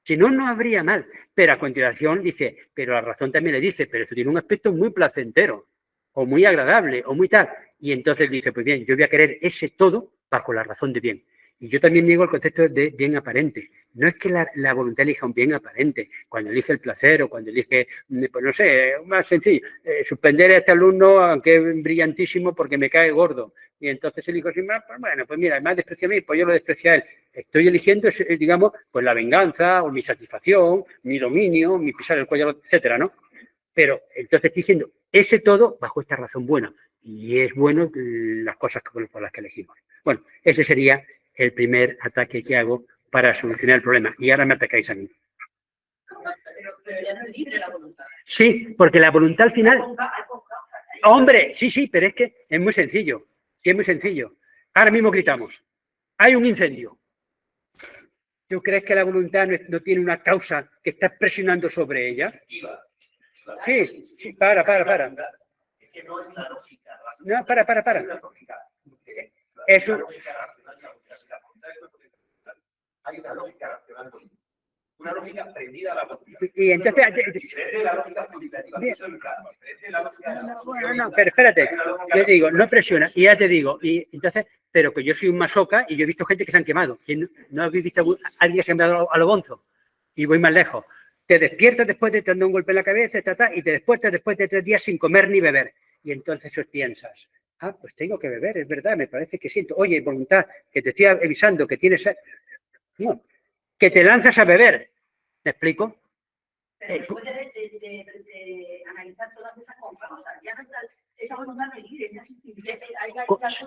Si no, no habría mal. Pero a continuación dice, pero la razón también le dice, pero esto tiene un aspecto muy placentero, o muy agradable, o muy tal. Y entonces dice, pues bien, yo voy a querer ese todo bajo la razón de bien. Y yo también digo el concepto de bien aparente. No es que la voluntad elija un bien aparente. Cuando elige el placer o cuando elige, pues no sé, más sencillo, suspender a este alumno, aunque es brillantísimo, porque me cae gordo. Y entonces él dijo, pues bueno, pues mira, además desprecia a mí, pues yo lo desprecio a él. Estoy eligiendo, digamos, pues la venganza o mi satisfacción, mi dominio, mi pisar el cuello, etcétera, ¿no? Pero entonces estoy diciendo ese todo bajo esta razón buena. Y es bueno las cosas por las que elegimos. Bueno, ese sería el primer ataque que hago para solucionar el problema. Y ahora me atacáis a mí. Pero ya no es libre la voluntad. Sí, porque la voluntad al final... Hombre, sí, pero es que es muy sencillo. Sí, es muy sencillo. Ahora mismo gritamos. Hay un incendio. ¿Tú crees que la voluntad no tiene una causa que está presionando sobre ella? Sí, para. Es que no es la lógica. No, para. Eso. Hay una lógica racional política. Una lógica aprendida a la voluntad. Y entonces. Diferente de la lógica política. Diferente de la lógica. No, pero espérate. Yo digo, no presiona. Y ya te digo, y entonces, pero que yo soy un masoca y yo he visto gente que se han quemado. ¿No habéis visto a alguien que se ha quemado a lo bonzo? Y voy más lejos. Te despiertas después de tener un golpe en la cabeza, y te despiertas después de 3 días sin comer ni beber. Y entonces os piensas, pues tengo que beber, es verdad, me parece que siento. Oye, voluntad, que te estoy avisando que tienes... No, que te lanzas a beber. ¿Me explico? Después de analizar todas esas cosas, ya no está, esa voluntad no es libre,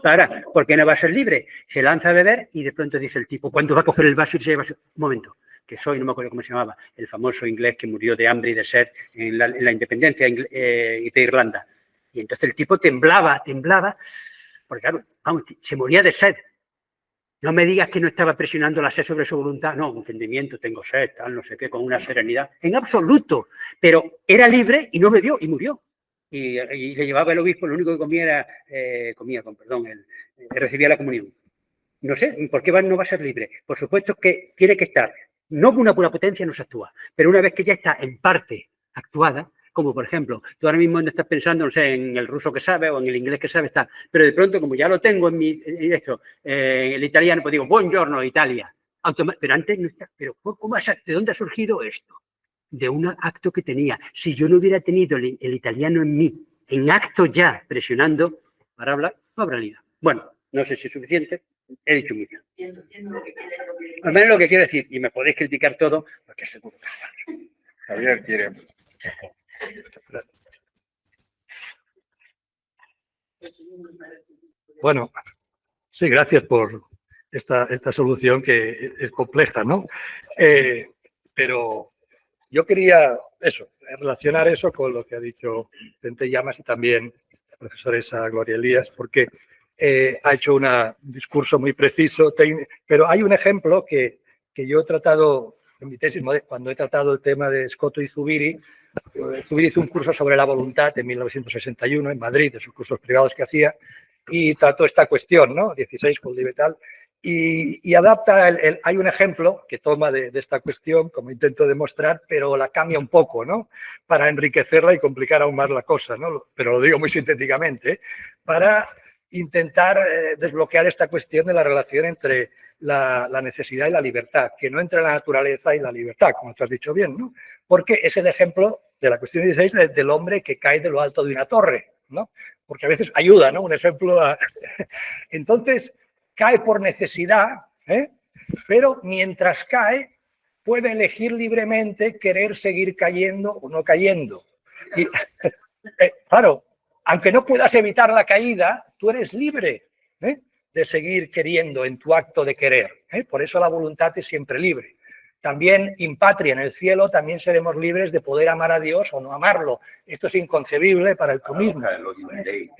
Para, ¿por qué no va a ser libre? Se lanza a beber y de pronto dice el tipo, ¿cuándo va a coger el vaso y se lleva? Un momento, que no me acuerdo cómo se llamaba, el famoso inglés que murió de hambre y de sed en la independencia de Irlanda. Y entonces el tipo temblaba, porque claro, vamos, se moría de sed. No me digas que no estaba presionando la sed sobre su voluntad. No, entendimiento, tengo sed, tal, no sé qué, con una serenidad. En absoluto. Pero era libre y no bebió y murió. Y le llevaba el obispo, lo único que comía era, recibía la comunión. No sé, ¿por qué no va a ser libre? Por supuesto que tiene que estar. No con una pura potencia no se actúa, pero una vez que ya está en parte actuada, como por ejemplo, tú ahora mismo no estás pensando, no sé, en el ruso que sabe o en el inglés que sabe, está, pero de pronto, como ya lo tengo en el italiano, pues digo, buongiorno, Italia. Pero antes no está. Pero ¿de dónde ha surgido esto? De un acto que tenía. Si yo no hubiera tenido el italiano en mí, en acto ya, presionando para hablar, no habría ido. Bueno, no sé si es suficiente, he dicho mucho. Al menos lo que quiero decir, y me podéis criticar todo, porque seguro que es falso. Javier quiere. Bueno, sí, gracias por esta solución que es compleja, ¿no? Pero yo quería relacionar eso con lo que ha dicho Vicente Llamas y también la profesora Gloria Elías, porque ha hecho un discurso muy preciso, pero hay un ejemplo que yo he tratado en mi tesis, cuando he tratado el tema de Scotto y Zubiri. Zubiri hizo un curso sobre la voluntad en 1961 en Madrid, de sus cursos privados que hacía, y trató esta cuestión, ¿no? 16 con y tal, y adapta, hay un ejemplo que toma de esta cuestión, como intento demostrar, pero la cambia un poco, ¿no? Para enriquecerla y complicar aún más la cosa, ¿no? Pero lo digo muy sintéticamente, para intentar desbloquear esta cuestión de la relación entre la necesidad y la libertad, que no entre la naturaleza y la libertad, como tú has dicho bien, ¿no? Porque es el ejemplo de la cuestión 16 del hombre que cae de lo alto de una torre, ¿no? Porque a veces ayuda, ¿no? Un ejemplo. Entonces, cae por necesidad, pero mientras cae, puede elegir libremente querer seguir cayendo o no cayendo. Y, claro, aunque no puedas evitar la caída, tú eres libre de seguir queriendo en tu acto de querer. Por eso la voluntad es siempre libre. También in patria, en el cielo, también seremos libres de poder amar a Dios o no amarlo. Esto es inconcebible para el comunismo.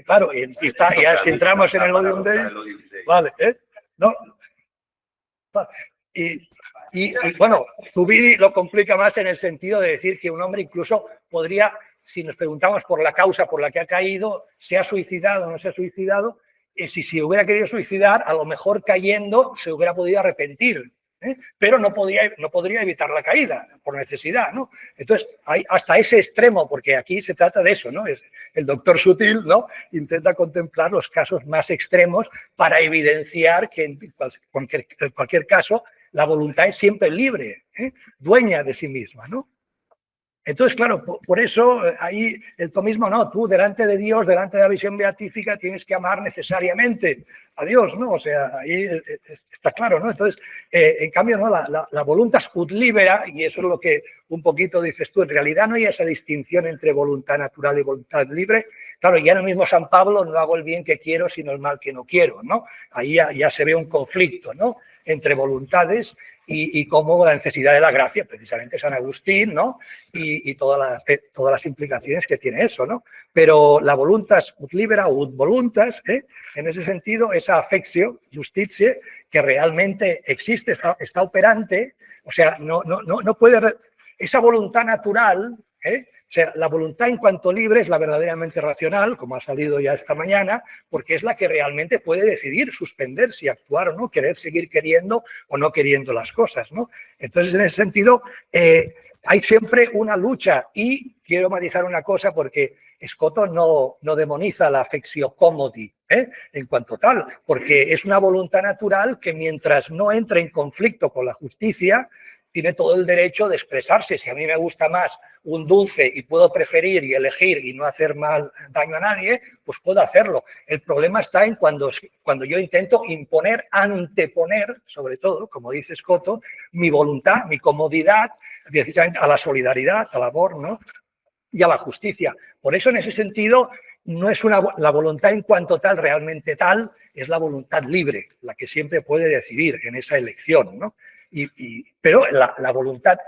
Claro, y ya si entramos en el Odium Dei, vale, ¿no? Y bueno, Zubiri lo complica más en el sentido de decir que un hombre incluso podría, si nos preguntamos por la causa por la que ha caído, ¿se ha suicidado o no se ha suicidado? Si se hubiera querido suicidar, a lo mejor cayendo se hubiera podido arrepentir pero no podría evitar la caída por necesidad, ¿no? Entonces, hay hasta ese extremo, porque aquí se trata de eso, ¿no? El doctor Sutil, ¿no?, intenta contemplar los casos más extremos para evidenciar que en cualquier caso la voluntad es siempre libre, dueña de sí misma, ¿no? Entonces, claro, por eso ahí el tomismo no, tú delante de Dios, delante de la visión beatífica, tienes que amar necesariamente a Dios, ¿no? O sea, ahí está claro, ¿no? Entonces, en cambio, ¿no? La voluntas ut libera, y eso es lo que un poquito dices tú, en realidad no hay esa distinción entre voluntad natural y voluntad libre. Claro, ya no mismo San Pablo, no hago el bien que quiero, sino el mal que no quiero, ¿no? Ahí ya se ve un conflicto, ¿no?, entre voluntades y cómo la necesidad de la gracia, precisamente San Agustín, ¿no?, y todas las implicaciones que tiene eso, ¿no? Pero la voluntas ut libera, ut voluntas, en ese sentido, esa affectio justitiae, que realmente existe, está operante, o sea, no puede... Esa voluntad natural, o sea, la voluntad en cuanto libre es la verdaderamente racional, como ha salido ya esta mañana, porque es la que realmente puede decidir suspender si actuar o no, querer seguir queriendo o no queriendo las cosas, ¿no? Entonces, en ese sentido, hay siempre una lucha y quiero matizar una cosa porque Escoto no demoniza la affectio commodi, en cuanto tal, porque es una voluntad natural que mientras no entre en conflicto con la justicia, tiene todo el derecho de expresarse. Si a mí me gusta más un dulce y puedo preferir y elegir y no hacer daño a nadie, pues puedo hacerlo. El problema está en cuando yo intento imponer, anteponer, sobre todo, como dice Escoto, mi voluntad, mi comodidad, precisamente a la solidaridad, al amor, ¿no?, y a la justicia. Por eso, en ese sentido, no es la voluntad en cuanto tal, realmente tal, es la voluntad libre, la que siempre puede decidir en esa elección, ¿no? Pero la voluntad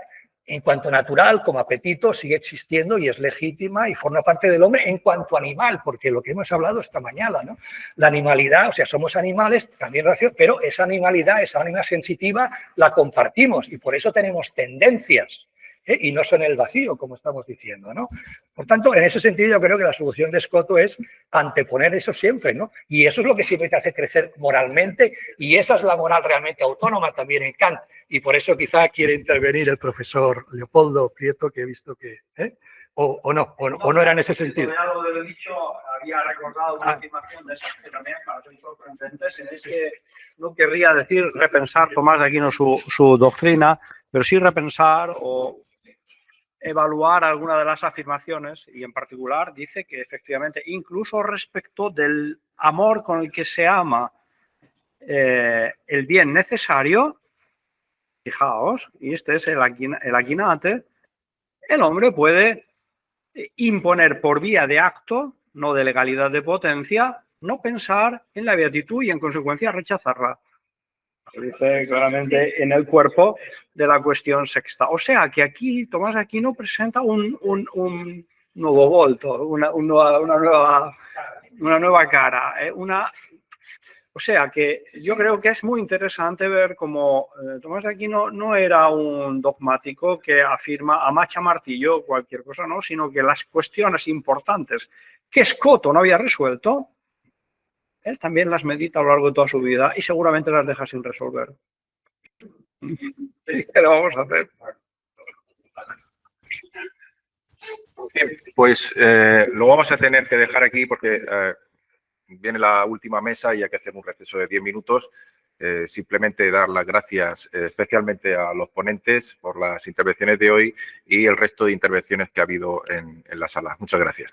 en cuanto natural, como apetito, sigue existiendo y es legítima y forma parte del hombre en cuanto animal, porque lo que hemos hablado esta mañana, ¿no? La animalidad, o sea, somos animales, también ración, pero esa animalidad, esa ánima sensitiva, la compartimos y por eso tenemos tendencias, y no son el vacío, como estamos diciendo, ¿no? Por tanto, en ese sentido, yo creo que la solución de Escoto es anteponer eso siempre, ¿no? Y eso es lo que siempre te hace crecer moralmente y esa es la moral realmente autónoma también en Kant. Y por eso quizá quiere intervenir el profesor Leopoldo Prieto, que he visto que... O no era en ese sentido. Algo de lo dicho, había recordado una afirmación de esas que también para ser sorprendentes, es que no querría decir repensar Tomás de Aquino su doctrina, pero sí repensar o evaluar alguna de las afirmaciones y en particular dice que efectivamente incluso respecto del amor con el que se ama el bien necesario, fijaos, y este es el Aquinate, el hombre puede imponer por vía de acto, no de legalidad de potencia, no pensar en la beatitud y en consecuencia rechazarla. Lo dice claramente en el cuerpo de la cuestión sexta. O sea que aquí Tomás de Aquino presenta un nuevo volto, una nueva cara. O sea que yo creo que es muy interesante ver cómo Tomás de Aquino no era un dogmático que afirma a macha martillo cualquier cosa, no, sino que las cuestiones importantes que Escoto no había resuelto, él también las medita a lo largo de toda su vida y seguramente las deja sin resolver. ¿Qué le vamos a hacer? Bien, pues lo vamos a tener que dejar aquí porque viene la última mesa y hay que hacer un receso de 10 minutos. Simplemente dar las gracias especialmente a los ponentes por las intervenciones de hoy y el resto de intervenciones que ha habido en la sala. Muchas gracias.